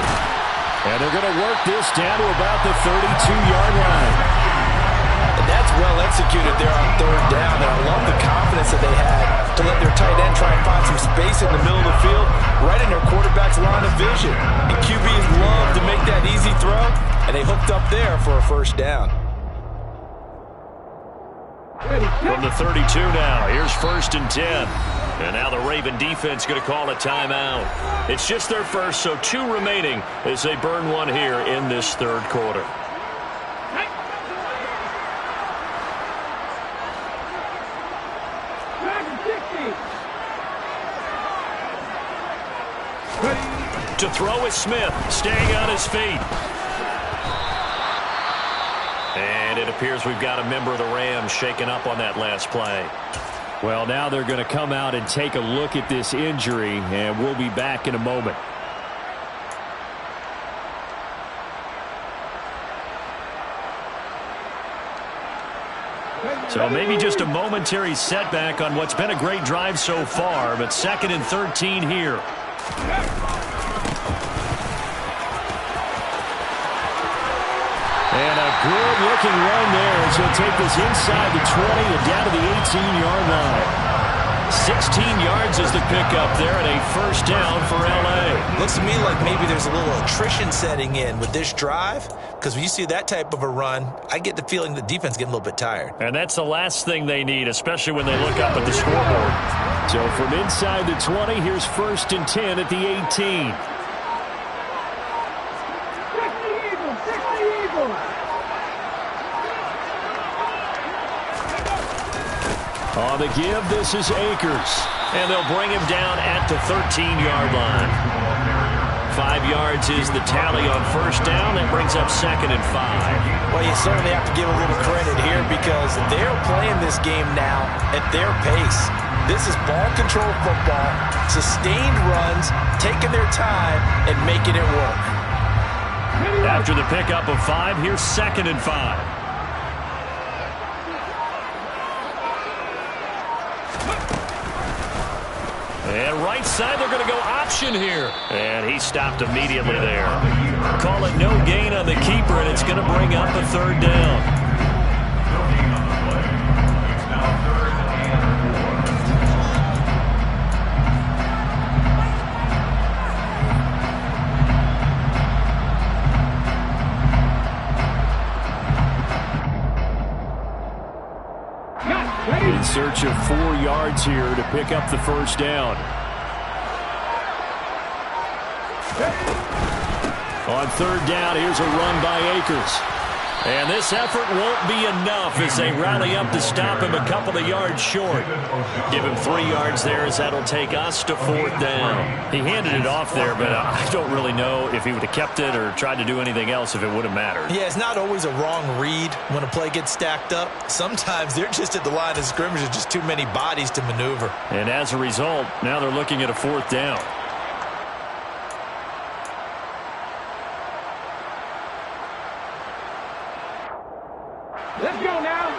And they're going to work this down to about the 32-yard line. And that's well executed there on third down. And I love the confidence that they had to let their tight end try and find some space in the middle of the field, right in their quarterback's line of vision. And QBs love to make that easy throw, and they hooked up there for a first down. From the 32 now, here's first and 10. And now the Raven defense going to call a timeout. It's just their first, so 2 remaining as they burn one here in this third quarter. To throw is Smith, staying on his feet. And it appears we've got a member of the Rams shaken up on that last play. Well, now they're going to come out and take a look at this injury, and we'll be back in a moment. So maybe just a momentary setback on what's been a great drive so far, but 2nd and 13 here. And a good-looking run there as he'll take this inside the 20 and down to the 18-yard line. 16 yards is the pickup there and a first down for L.A. Looks to me like maybe there's a little attrition setting in with this drive, because when you see that type of a run, I get the feeling the defense getting a little bit tired. And that's the last thing they need, especially when they look up at the scoreboard. So from inside the 20, here's first and 10 at the 18. On the give, this is Akers. And they'll bring him down at the 13-yard line. 5 yards is the tally on first down. That brings up 2nd and 5. Well, you certainly have to give a little credit here because they're playing this game now at their pace. This is ball control football, sustained runs, taking their time and making it work. After the pickup of 5, here's 2nd and 5. And right side, they're going to go option here. And he stopped immediately there. Call it no gain on the keeper, and it's going to bring up a third down. In search of 4 yards here to pick up the first down. On third down, here's a run by Akers. And this effort won't be enough as they rally up to stop him a couple of yards short. Give him 3 yards there as that'll take us to 4th down. He handed it off there, but I don't really know if he would have kept it or tried to do anything else if it would have mattered. Yeah, it's not always a wrong read when a play gets stacked up. Sometimes they're just at the line of scrimmage with just too many bodies to maneuver. And as a result, now they're looking at a 4th down. Let's go now.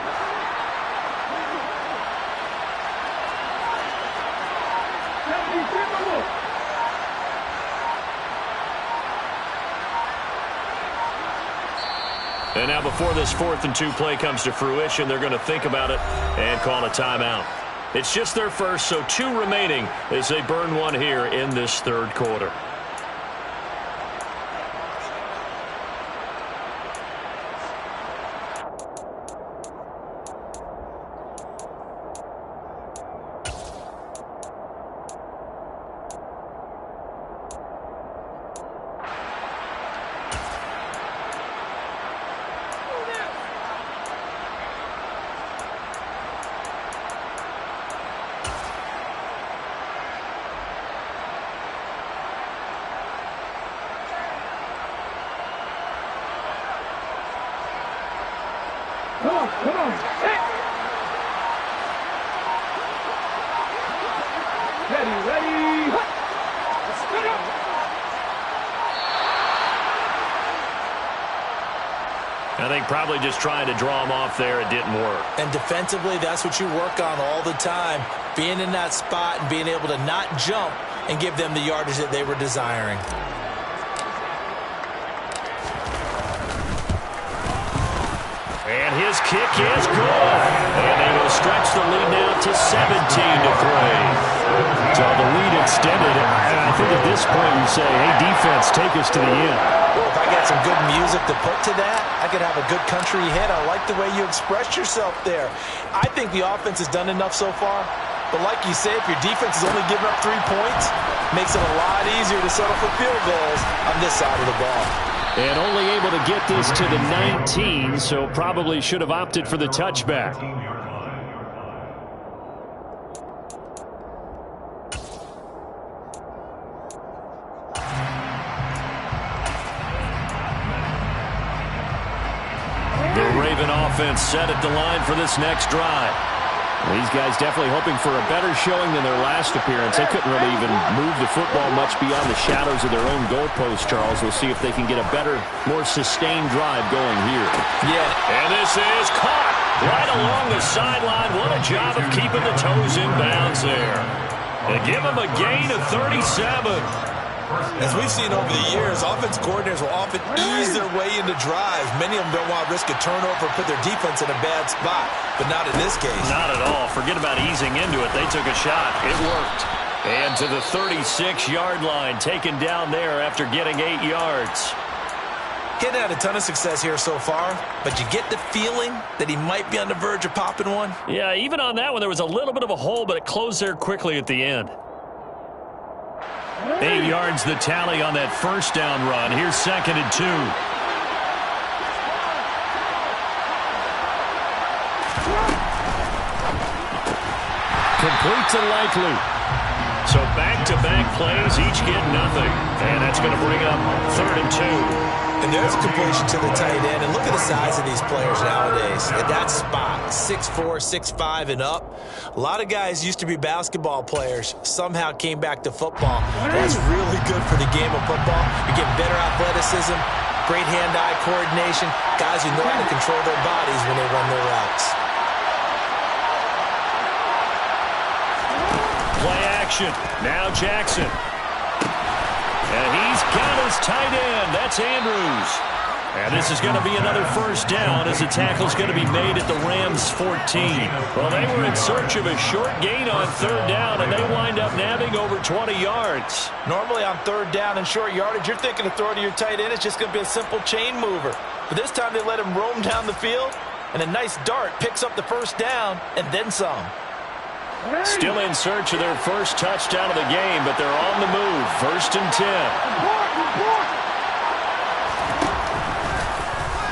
Let's be simple. And now before this 4th and 2 play comes to fruition, they're going to think about it and call a timeout. It's just their first, so 2 remaining as they burn one here in this 3rd quarter. Come on. Hey. Ready. Let's go. I think probably just trying to draw him off there, it didn't work. And defensively, that's what you work on all the time. Being in that spot and being able to not jump and give them the yardage that they were desiring. And his kick is good. And they will stretch the lead now to 17-3. So the lead extended. And I think at this point you say, hey, defense, take us to the end. Well, if I got some good music to put to that, I could have a good country hit. I like the way you expressed yourself there. I think the offense has done enough so far. But like you say, if your defense is only giving up 3 points, makes it a lot easier to settle for field goals on this side of the ball. And only able to get this to the 19, so probably should have opted for the touchback. The Raven offense set at the line for this next drive. These guys definitely hoping for a better showing than their last appearance. They couldn't really even move the football much beyond the shadows of their own goalpost, Charles. We'll see if they can get a better, more sustained drive going here. Yeah. And this is caught right along the sideline. What a job of keeping the toes in bounds there. And give them a gain of 37. As we've seen over the years, offense coordinators will often ease their way into drives. Many of them don't want to risk a turnover or put their defense in a bad spot, but not in this case. Not at all. Forget about easing into it. They took a shot. It worked. And to the 36-yard line, taken down there after getting 8 yards. Getting had a ton of success here so far, but you get the feeling that he might be on the verge of popping one. Yeah, even on that one, there was a little bit of a hole, but it closed there quickly at the end. 8 yards the tally on that first down run. Here's 2nd and 2. Complete to Likely. So back-to-back plays, each get nothing. And that's going to bring up 3rd and 2. And there's a completion to the tight end. And look at the size of these players nowadays. At that spot, 6'4", 6'5", and up. A lot of guys used to be basketball players, somehow came back to football. That's really good for the game of football. You're getting better athleticism, great hand-eye coordination, guys who know how to control their bodies when they run their routes. Play action. Now Jackson. And he's got his tight end. That's Andrews. And this is going to be another first down as the tackle's going to be made at the Rams' 14. Well, they were in search of a short gain on 3rd down, and they wind up nabbing over 20 yards. Normally on 3rd down and short yardage, you're thinking of throwing to your tight end. It's just going to be a simple chain mover. But this time they let him roam down the field, and a nice dart picks up the first down and then some. Still in search of their first touchdown of the game, but they're on the move. 1st and 10.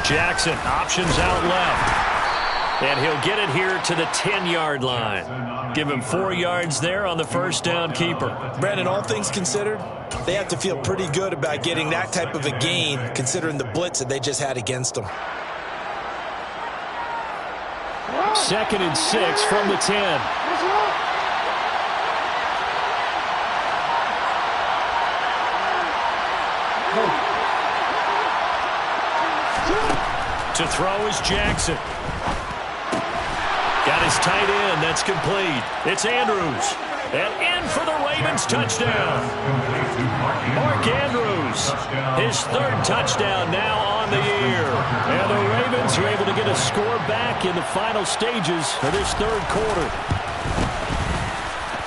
Jackson options out left. And he'll get it here to the 10-yard line. Give him 4 yards there on the first down keeper. Brandon, all things considered, they have to feel pretty good about getting that type of a gain, considering the blitz that they just had against them. 2nd and 6 from the 10. To throw is Jackson. Got his tight end. That's complete. It's Andrews. And in for the Ravens touchdown. Mark Andrews, his third touchdown now on the year. And the Ravens are able to get a score back in the final stages of this third quarter.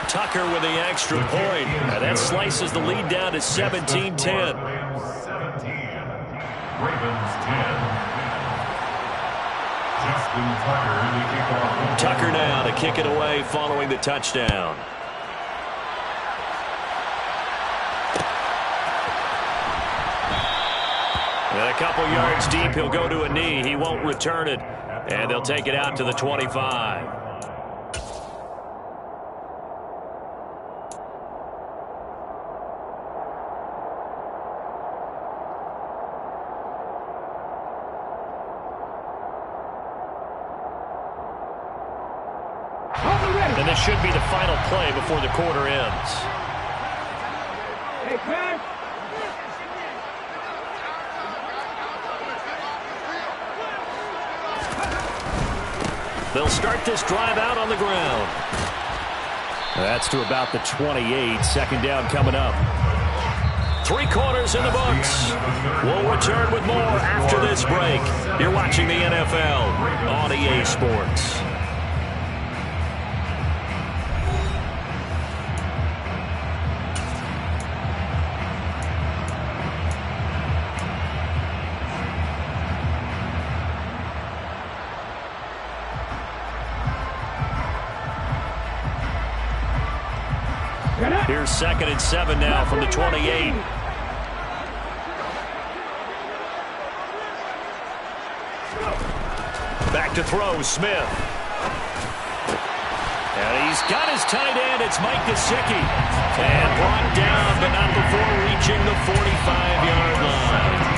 Tucker with the extra point. And that slices the lead down to 17-10. 17. Ravens 10. Justin Tucker, the kickoff. Tucker now to kick it away following the touchdown. And a couple yards deep, he'll go to a knee. He won't return it. And they'll take it out to the 25. And this should be the final play before the quarter ends. Hey, man. They'll start this drive out on the ground. That's to about the 28. Second down coming up. 3 quarters in the books. We'll return with more after this break. You're watching the NFL on EA Sports. Here's 2nd and 7 now from the 28. Back to throw, Smith. And he's got his tight end. It's Mike Gesicki. And brought down, but not before reaching the 45-yard line.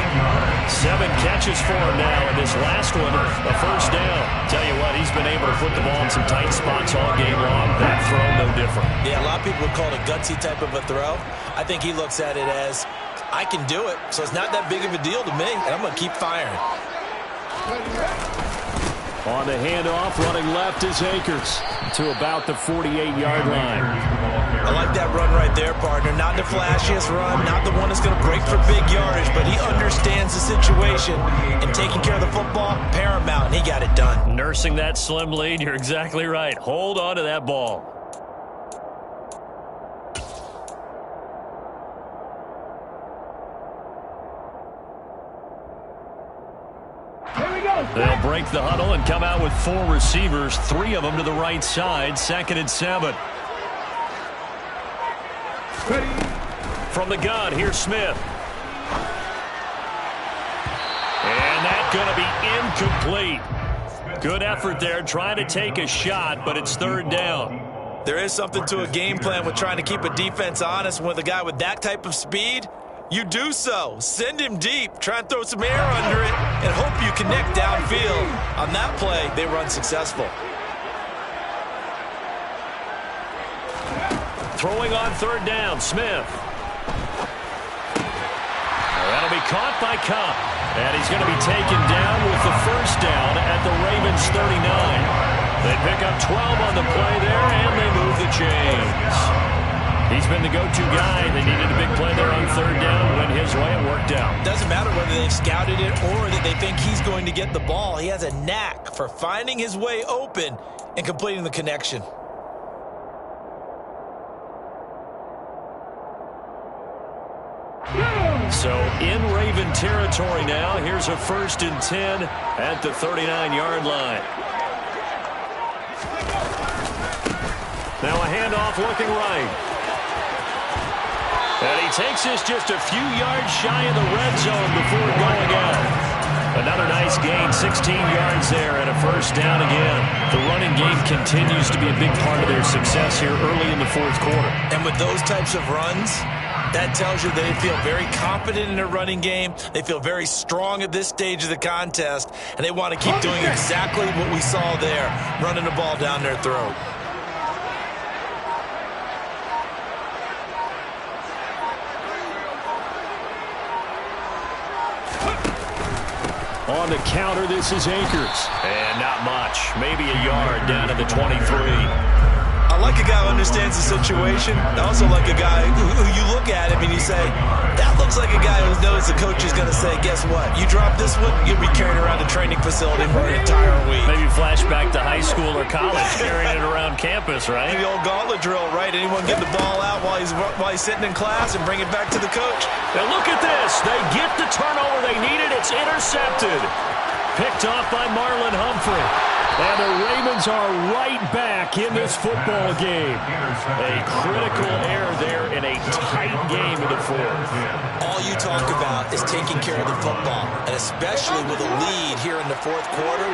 7 catches for him now, and this last one, a first down. Tell you what, he's been able to put the ball in some tight spots all game long. That throw, no different. Yeah, a lot of people would call it a gutsy type of a throw. I think he looks at it as, I can do it, so it's not that big of a deal to me, and I'm going to keep firing. On the handoff, running left is Akers to about the 48-yard line. I like that run right there, partner. Not the flashiest run, not the one that's going to break for big yardage, but he understands the situation, and taking care of the football, paramount, and he got it done. Nursing that slim lead, you're exactly right. Hold on to that ball. They'll break the huddle and come out with 4 receivers, 3 of them to the right side. 2nd and 7. From the gun, here's Smith. And that's going to be incomplete. Good effort there, trying to take a shot, but it's 3rd down. There is something to a game plan with trying to keep a defense honest. With a guy with that type of speed, you do so. Send him deep. Try and throw some air under it and hope you connect downfield. On that play, they run successful. Throwing on 3rd down, Smith. That'll be caught by Cup. And he's going to be taken down with the first down at the Ravens 39. They pick up 12 on the play there, and they move the chains. He's been the go-to guy. They needed a big play there on 3rd down. Went his way and worked out. Doesn't matter whether they've scouted it or that they think he's going to get the ball. He has a knack for finding his way open and completing the connection. So in Raven territory now. Here's a 1st and 10 at the 39-yard line. Now a handoff looking right. And he takes this just a few yards shy of the red zone before going out. Another nice gain, 16 yards there, and a first down again. The running game continues to be a big part of their success here early in the 4th quarter. And with those types of runs, that tells you they feel very confident in their running game. They feel very strong at this stage of the contest, and they want to keep doing exactly what we saw there, running the ball down their throat. On the counter, this is Akers. And not much. Maybe a yard down to the 23. I like a guy who understands the situation. I also like a guy who you look at him and you say, that looks like a guy who knows the coach is going to say, guess what? You drop this one, you'll be carrying around a training facility for an entire week. Maybe flashback to high school or college, carrying it around campus, right? The old gauntlet drill, right? Anyone get the ball out while he's sitting in class and bring it back to the coach. And look at this. They get the turnover they needed. It's intercepted. Picked off by Marlon Humphrey. And the Ravens are right back in this football game. A critical error there in a tight game in the fourth. All you talk about is taking care of the football, and especially with a lead here in the fourth quarter,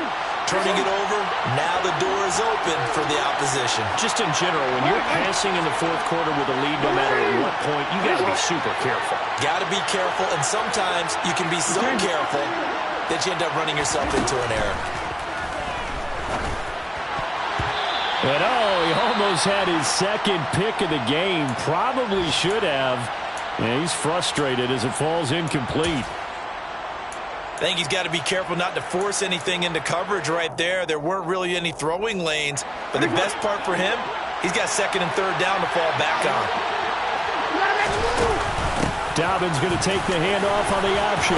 turning it over, now the door is open for the opposition. Just in general, when you're passing in the fourth quarter with a lead, no matter at what point, you got to be super careful. Got to be careful, and sometimes you can be so careful that you end up running yourself into an error. And he almost had his second pick of the game. Probably should have. And he's frustrated as it falls incomplete. I think he's got to be careful not to force anything into coverage right there. There weren't really any throwing lanes. But the best part for him, he's got second and third down to fall back on. Dobbins going to take the handoff on the option.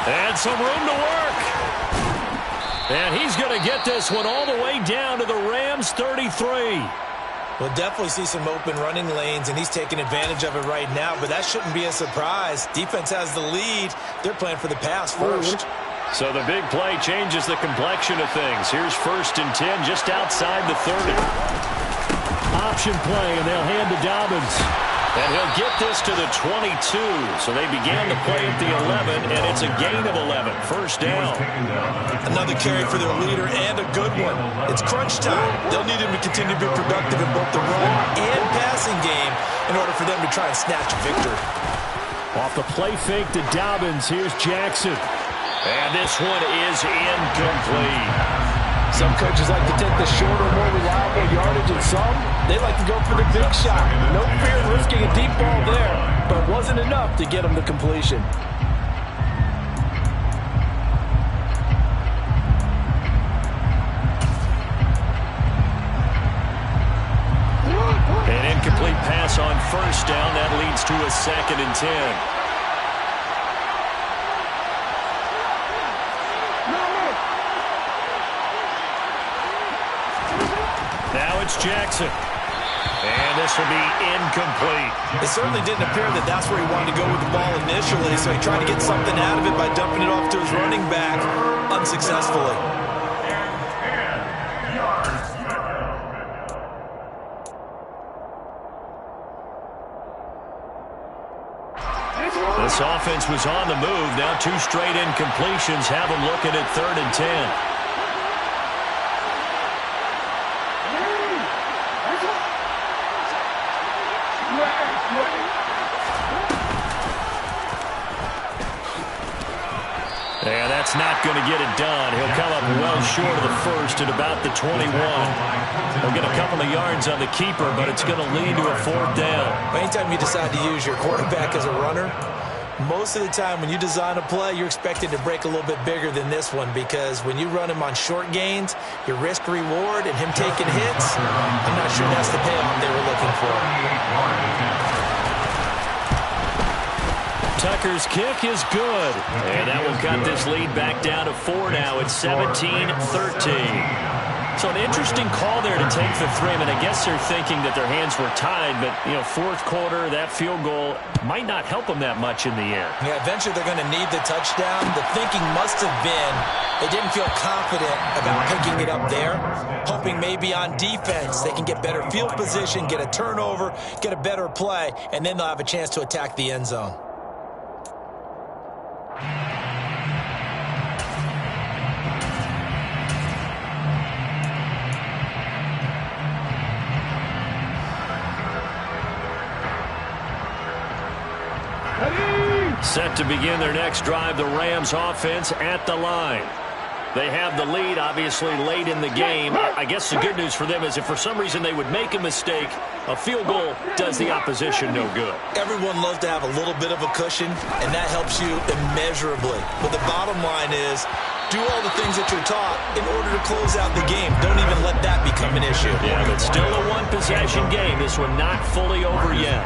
And some room to work. And he's going to get this one all the way down to the Rams' 33. We'll definitely see some open running lanes, and he's taking advantage of it right now, but that shouldn't be a surprise. Defense has the lead. They're playing for the pass first. So the big play changes the complexion of things. Here's 1st and 10 just outside the 30. Option play, and they'll hand to Dobbins. And he'll get this to the 22. So they began the play at the 11, and it's a gain of 11. First down. Another carry for their leader, and a good one. It's crunch time. They'll need him to continue to be productive in both the run and passing game in order for them to try and snatch a victory. Off the play fake to Dobbins. Here's Jackson. And this one is incomplete. Some coaches like to take the shorter, more reliable yardage, and some, they like to go for the big shot. No fear of risking a deep ball there, but it wasn't enough to get them to completion. An incomplete pass on first down. That leads to a 2nd and 10. Now it's Jackson. And this will be incomplete. It certainly didn't appear that that's where he wanted to go with the ball initially, so he tried to get something out of it by dumping it off to his running back unsuccessfully. This offense was on the move. Now 2 straight incompletions have them looking at 3rd and 10. And that's not going to get it done. He'll come up well short of the first at about the 21. He'll get a couple of yards on the keeper, but it's going to lead to a 4th down. Anytime you decide to use your quarterback as a runner, most of the time when you design a play, you're expected to break a little bit bigger than this one, because when you run him on short gains, your risk-reward and him taking hits, I'm not sure that's the payoff they were looking for. Tucker's kick is good. And that will cut this lead back down to 4 now. It's 17-13. So an interesting call there to take the 3. I mean, I guess they're thinking that their hands were tied, but, you know, fourth quarter, that field goal might not help them that much in the end. Yeah, eventually they're going to need the touchdown. The thinking must have been they didn't feel confident about picking it up there, hoping maybe on defense they can get better field position, get a turnover, get a better play, and then they'll have a chance to attack the end zone. Set to begin their next drive, the Rams offense at the line. They have the lead, obviously, late in the game. I guess the good news for them is if for some reason they would make a mistake, a field goal does the opposition no good. Everyone loves to have a little bit of a cushion, and that helps you immeasurably. But the bottom line is, do all the things that you're taught in order to close out the game. Don't even let that become an issue. Yeah, but still a one-possession game. This one not fully over yet.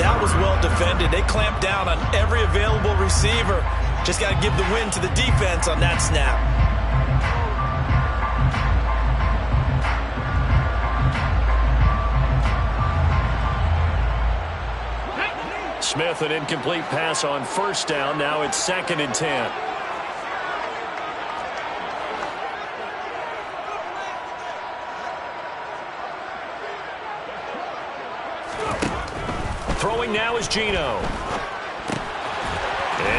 That was well defended. They clamped down on every available receiver. Just got to give the win to the defense on that snap. Smith, an incomplete pass on first down. Now it's 2nd and 10. Throwing now is Geno.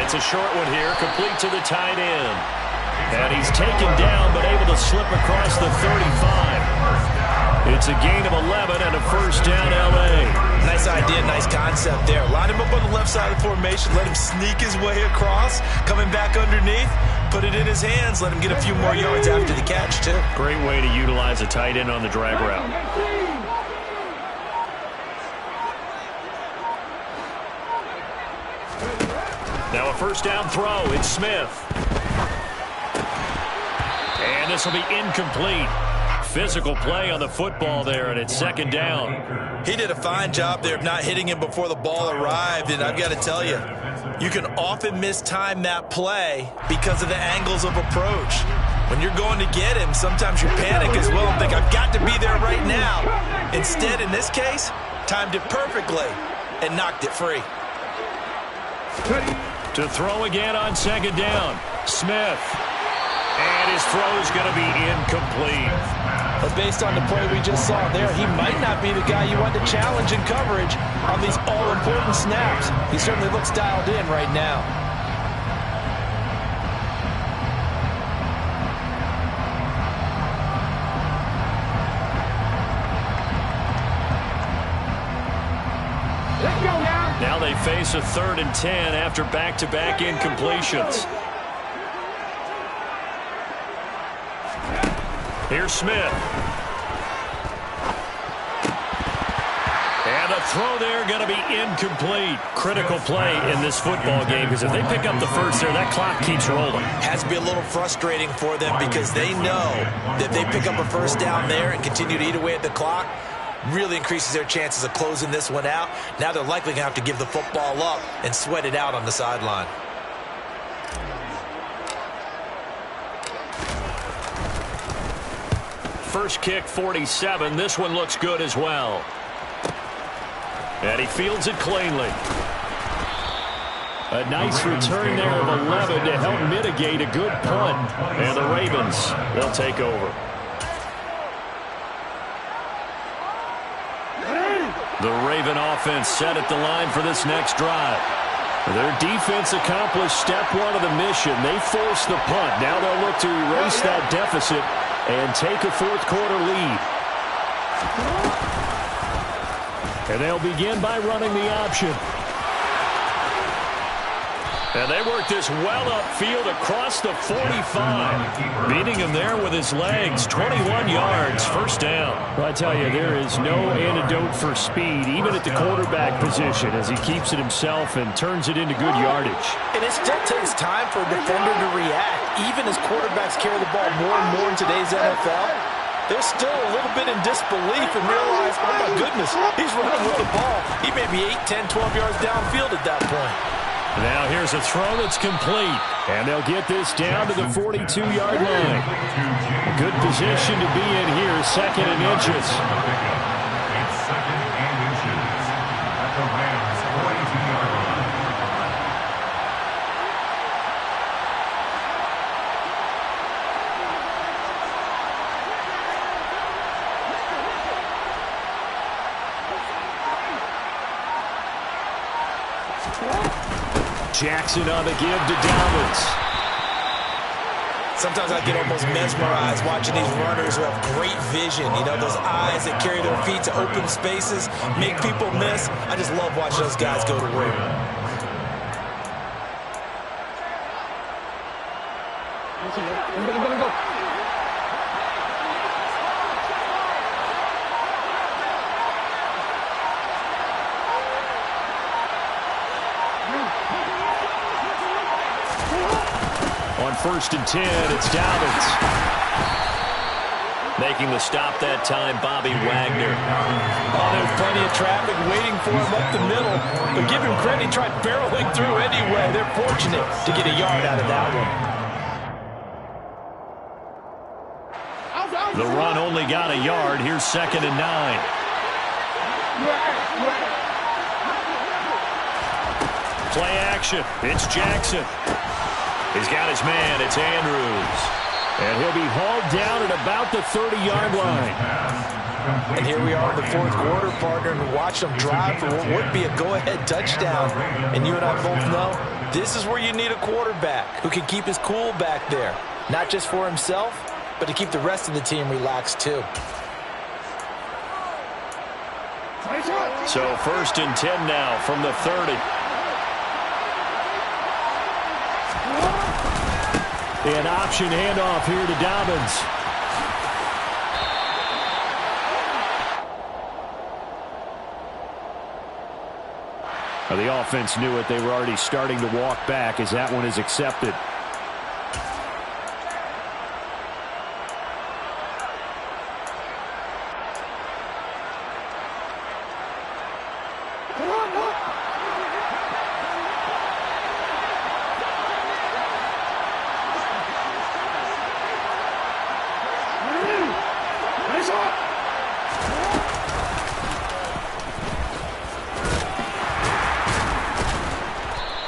It's a short one here, complete to the tight end. And he's taken down, but able to slip across the 35. It's a gain of 11 and a first down, L.A. Nice idea, nice concept there. Line him up on the left side of the formation, let him sneak his way across, coming back underneath, put it in his hands, let him get a few more yards after the catch, too. Great way to utilize a tight end on the drag route. Now a first down throw. It's Smith. And this will be incomplete. Physical play on the football there, and it's 2nd down. He did a fine job there of not hitting him before the ball arrived, and I've got to tell you, you can often mistime that play because of the angles of approach. When you're going to get him, sometimes you panic as well and think, I've got to be there right now. Instead, in this case, timed it perfectly and knocked it free. To throw again on 2nd down. Smith. And his throw is going to be incomplete. But based on the play we just saw there, he might not be the guy you want to challenge in coverage on these all-important snaps. He certainly looks dialed in right now. Let's go now. Now they face a 3rd and 10 after back-to-back incompletions. Here's Smith. And a throw there going to be incomplete. Critical play in this football game because if they pick up the first there, that clock keeps rolling. Has to be a little frustrating for them because they know that they pick up a first down there and continue to eat away at the clock, really increases their chances of closing this one out. Now they're likely going to have to give the football up and sweat it out on the sideline. First kick, 47. This one looks good as well. And he fields it cleanly. A nice return there of 11 to help mitigate a good punt. And the Ravens, they'll take over. The Raven offense set at the line for this next drive. Their defense accomplished step one of the mission. They forced the punt. Now they'll look to erase that deficit and take a fourth-quarter lead. And they'll begin by running the option. And they work this well upfield across the 45. Beating him there with his legs. 21 yards, first down. Well, I tell you, there is no antidote for speed, even at the quarterback position, as he keeps it himself and turns it into good yardage. And it still takes time for a defender to react. Even as quarterbacks carry the ball more and more in today's NFL, they're still a little bit in disbelief and realize, oh my goodness, he's running with the ball. He may be 8, 10, 12 yards downfield at that point. Now here's a throw that's complete. And they'll get this down to the 42-yard line. A good position to be in here, 2nd and inches. It's 2nd and inches at the Rams' 42-yard line. Jackson on the give to Dallas. Sometimes I get almost mesmerized watching these runners who have great vision. You know, those eyes that carry their feet to open spaces, make people miss. I just love watching those guys go to work. Go. On 1st and 10, it's Dobbins. Making the stop that time, Bobby Wagner. Oh, there's plenty of traffic waiting for him up the middle. But give him credit, he tried barreling through anyway. They're fortunate to get a yard out of that one. The run only got a yard. Here's 2nd and 9. Play action. It's Jackson. He's got his man. It's Andrews. And he'll be hauled down at about the 30-yard line. And here we are in the 4th quarter, partner, and watch them drive for what would be a go-ahead touchdown. And you and I both know this is where you need a quarterback who can keep his cool back there. Not just for himself, but to keep the rest of the team relaxed too. So 1st and 10 now from the 30. An option handoff here to Dobbins. Well, the offense knew it. They were already starting to walk back as that one is accepted.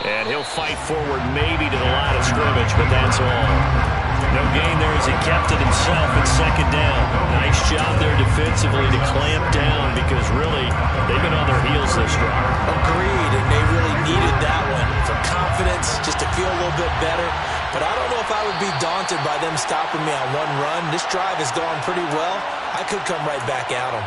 And he'll fight forward maybe to the line of scrimmage, but that's all. No gain there as he kept it himself at 2nd down. Nice job there defensively to clamp down because really they've been on their heels this drive. Agreed, and they really needed that one for confidence, just to feel a little bit better. But I don't know if I would be daunted by them stopping me on one run. This drive has gone pretty well. I could come right back at them.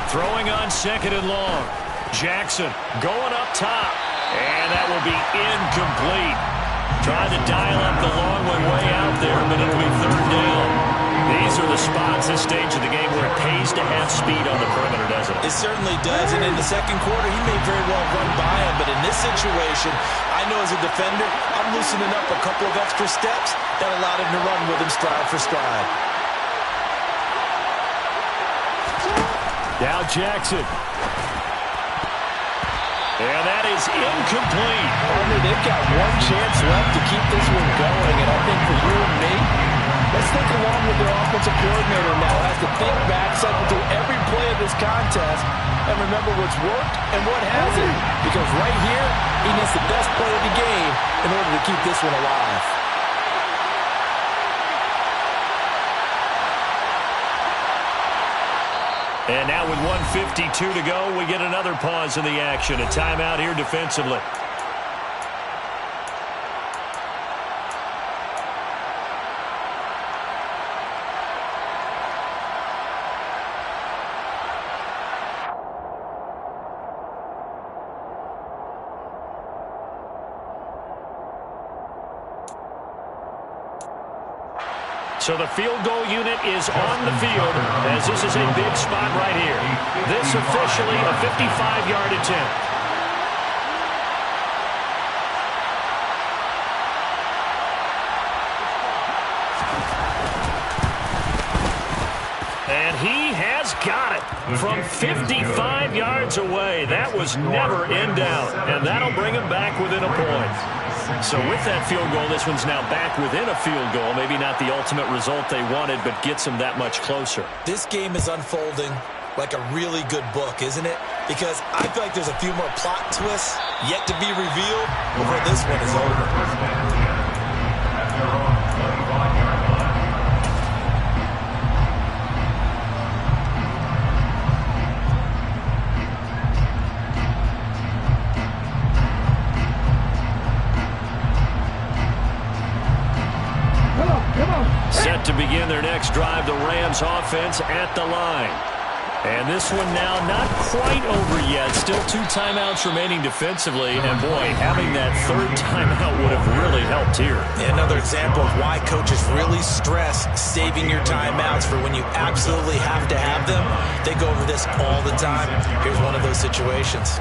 Throwing on 2nd and long. Jackson going up top. And that will be incomplete. Tried to dial up the long one way out there, but it'll be 3rd down. These are the spots, this stage of the game, where it pays to have speed on the perimeter, doesn't it? It certainly does, and in the 2nd quarter, he may very well run by him, but in this situation, I know as a defender, I'm loosening up a couple of extra steps that allowed him to run with him stride for stride. Now Jackson. And that is incomplete. They've got one chance left to keep this one going, and I think for you and me, let's think along with their offensive coordinator now. Has to think back, cycle through every play of this contest, and remember what's worked and what hasn't. Because right here, he needs the best play of the game in order to keep this one alive. And now with 1:52 to go, we get another pause in the action. A timeout here defensively. So the field goal unit is on the field as this is a big spot right here. This officially a 55-yard attempt. And he has got it from 55 yards away. That was never in doubt, and that'll bring him back within a point. So with that field goal, this one's now back within a field goal. Maybe not the ultimate result they wanted, but gets them that much closer. This game is unfolding like a really good book, isn't it? Because I feel like there's a few more plot twists yet to be revealed before this one is over. Come on. Set to begin their next drive, the Rams offense at the line. And this one now not quite over yet. Still 2 timeouts remaining defensively. And, boy, having that 3rd timeout would have really helped here. Another example of why coaches really stress saving your timeouts for when you absolutely have to have them. They go over this all the time. Here's one of those situations.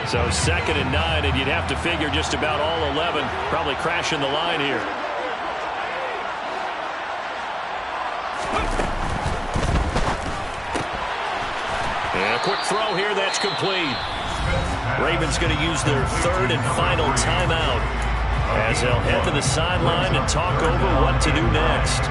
So 2nd and 9, and you'd have to figure just about all 11 probably crashing the line here. And a quick throw here, that's complete. Ravens going to use their 3rd and final timeout as they'll head to the sideline and talk over what to do next.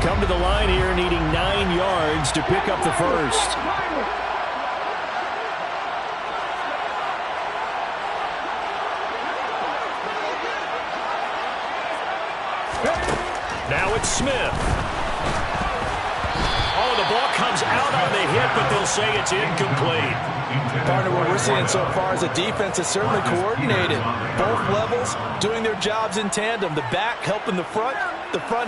Come to the line here, needing 9 yards to pick up the first. Now it's Smith. Oh, the ball comes out on the hit, but they'll say it's incomplete. Partner, what we're seeing so far is the defense is certainly coordinated. Both levels doing their jobs in tandem. The back helping the front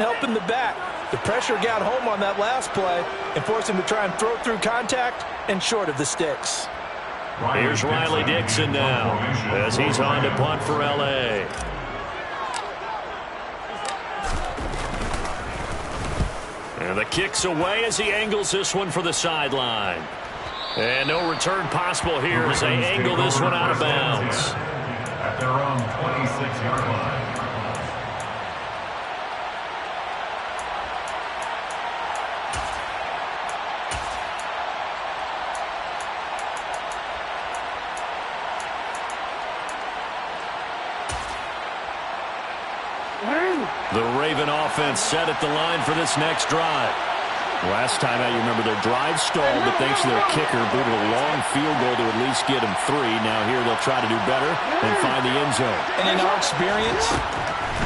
helping the back. The pressure got home on that last play and forced him to try and throw through contact and short of the sticks. Here's Riley Dixon now as he's on to punt for L.A. And the kick's away as he angles this one for the sideline. And no return possible here as they angle this one out of bounds. At their own 26-yard line. The Raven offense set at the line for this next drive. Last time out, you remember their drive stalled, but thanks to their kicker, booted a long field goal to at least get them 3. Now here they'll try to do better and find the end zone. And in our experience,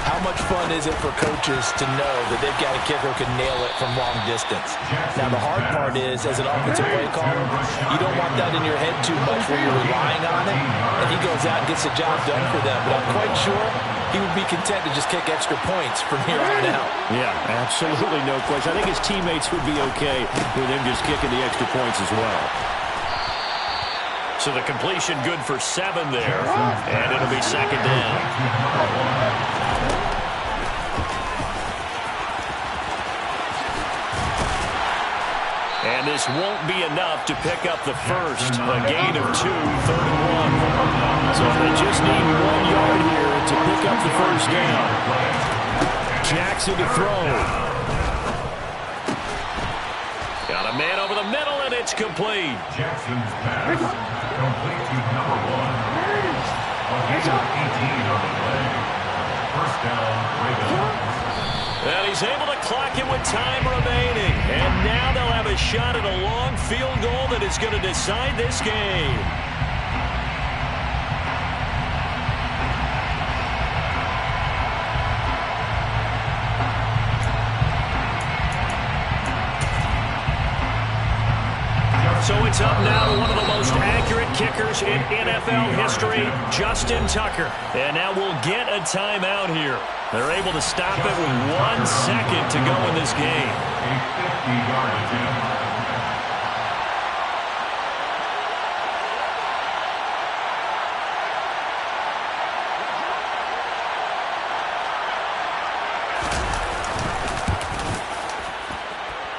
how much fun is it for coaches to know that they've got a kicker who can nail it from long distance? Now, the hard part is, as an offensive play caller, you don't want that in your head too much where you're relying on it, and he goes out and gets the job done for them. But I'm quite sure he would be content to just kick extra points from here on out. Yeah, absolutely no question. I think his teammates would be okay with him just kicking the extra points as well. So the completion good for 7 there, and it'll be 2nd down. And this won't be enough to pick up the first. A gain of 2, 3rd and 1. So they just need 1 yard here to pick up the first down. Jackson to throw. Got a man over the middle, and it's complete. Jackson's pass complete to number 1. A gain of 18 on the play. First down, Ravens. And he's able to clock it with time remaining. And now they'll have a shot at a long field goal that is going to decide this game. So it's up now to one of the most accurate kickers in NFL history, Justin Tucker. And now we'll get a timeout here. They're able to stop it with 1 second to go in this game. A 50-yard attempt.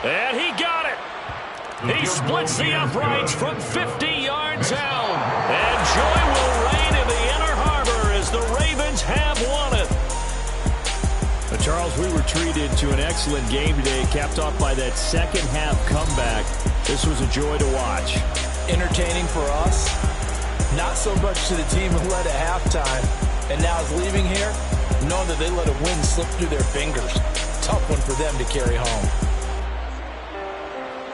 And he got it. He splits the uprights from 50 yards out. And joy will reign in the Inner Harbor as the Ravens have won it. Charles, we were treated to an excellent game today, capped off by that second-half comeback. This was a joy to watch. Entertaining for us, Not so much to the team who led at halftime and now is leaving here, knowing that they let a win slip through their fingers. Tough one for them to carry home.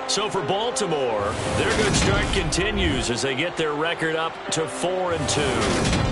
So for Baltimore, their good start continues as they get their record up to 4-2.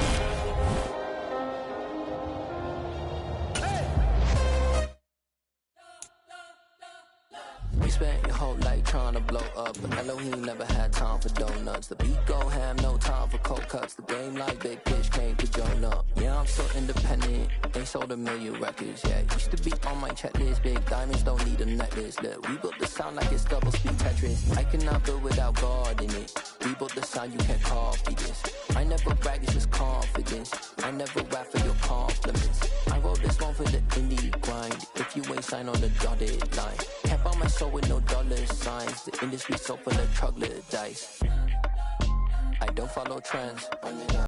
Spent your whole life trying to blow up, but Elohim never had time for donuts. The beat go ham, no time for cold cuts. The game like Big Pitch came to Jonah. Yeah, I'm so independent. They sold 1 million records. Yeah, used to be on my checklist. Big diamonds don't need a necklace. Look, we built the sound like it's double speed Tetris. I cannot build without God in it. We built the sound, you can't copy this. I never brag, it's just confidence. I never rap for your compliments. I wrote this one for the indie grind. If you ain't signed on the dotted line, can't buy my soul with no dollar signs. The industry so full of troglodytes. I don't follow trends.